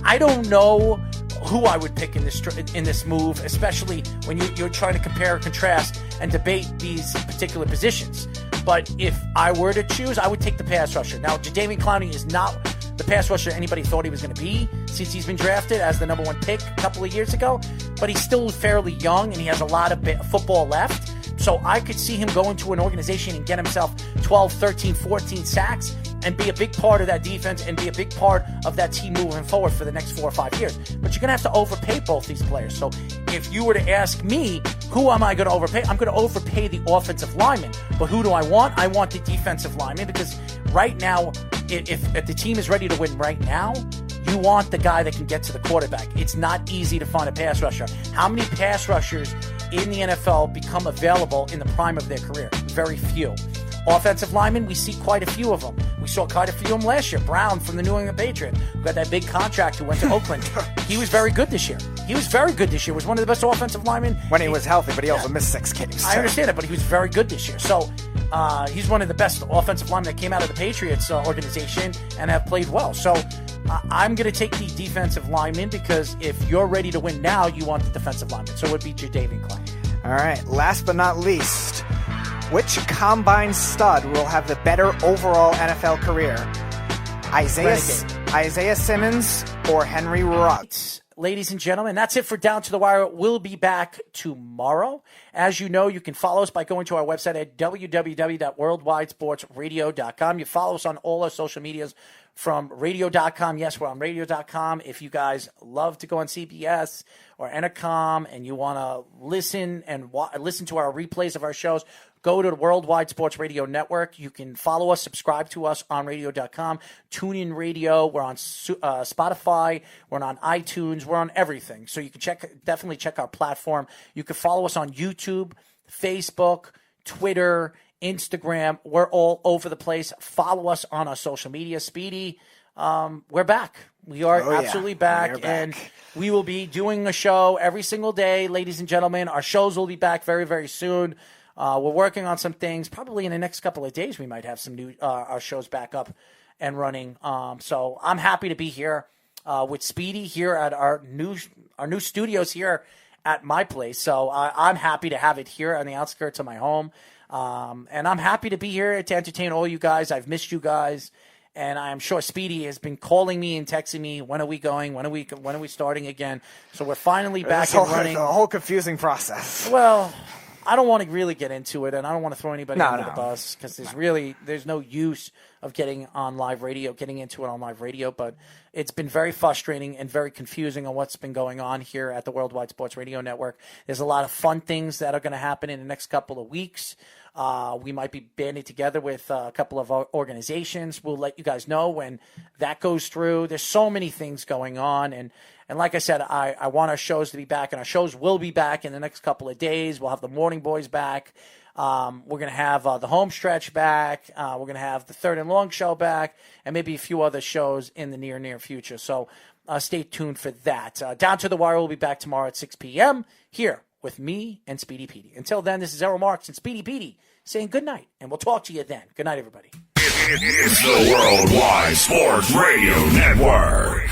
I don't know who I would pick in this move, especially when you're trying to compare, contrast, and debate these particular positions. But if I were to choose, I would take the pass rusher. Now, Jadeveon Clowney is not the pass rusher anybody thought he was going to be since he's been drafted as the number 1 pick a couple of years ago. But he's still fairly young, and he has a lot of football left. So I could see him go into an organization and get himself 12, 13, 14 sacks and be a big part of that defense and be a big part of that team moving forward for the next 4 or 5 years. But you're going to have to overpay both these players. So if you were to ask me, who am I going to overpay? I'm going to overpay the offensive lineman. But who do I want? I want the defensive lineman, because right now, if the team is ready to win right now, you want the guy that can get to the quarterback. It's not easy to find a pass rusher. How many pass rushers in the NFL become available in the prime of their career? Very few. Offensive linemen, we see quite a few of them. We saw quite a few of them last year. Brown from the New England Patriots, who got that big contract, who went to Oakland. He was very good this year. Was one of the best offensive linemen. When he was healthy, but he also missed 6 games. I understand it, but he was very good this year. So he's one of the best offensive linemen that came out of the Patriots organization and have played well. So I'm going to take the defensive lineman, because if you're ready to win now, you want the defensive lineman. So it would be Jadeveon Clowney. All right, last but not least, which combine stud will have the better overall NFL career? Isaiah Simmons or Henry Ruggs? Ladies and gentlemen, that's it for Down to the Wire. We'll be back tomorrow. As you know, you can follow us by going to our website at www.worldwidesportsradio.com. You follow us on all our social medias from radio.com. Yes, we're on radio.com. If you guys love to go on CBS or Entercom and you want to listen and listen to our replays of our shows, go to the Worldwide Sports Radio Network. You can follow us, subscribe to us on radio.com, TuneIn Radio. We're on Spotify. We're on iTunes. We're on everything. So you can definitely check our platform. You can follow us on YouTube, Facebook, Twitter, Instagram. We're all over the place. Follow us on our social media. Speedy, we're back. We are absolutely back. And we will be doing a show every single day, ladies and gentlemen. Our shows will be back very, very soon. We're working on some things. Probably in the next couple of days, we might have some new our shows back up and running. So I'm happy to be here with Speedy here at our new studios here at my place. So I'm happy to have it here on the outskirts of my home. And I'm happy to be here to entertain all you guys. I've missed you guys. And I'm sure Speedy has been calling me and texting me, when are we going? When are we starting again? So we're finally back and running. It's a whole confusing process. Well, I don't want to really get into it, and I don't want to throw anybody under the bus, because there's no use of getting into it on live radio, but it's been very frustrating and very confusing on what's been going on here at the Worldwide Sports Radio Network. There's a lot of fun things that are going to happen in the next couple of weeks. We might be banding together with a couple of organizations. We'll let you guys know when that goes through. There's so many things going on, and like I said, I want our shows to be back, and our shows will be back in the next couple of days. We'll have the Morning Boys back. We're going to have the Home Stretch back. We're going to have the Third and Long Show back, and maybe a few other shows in the near future. So stay tuned for that. Down to the Wire will be back tomorrow at 6 p.m. here with me and Speedy Petey. Until then, this is Errol Marks and Speedy Petey saying good night, and we'll talk to you then. Good night, everybody. It's the Worldwide Sports Radio Network.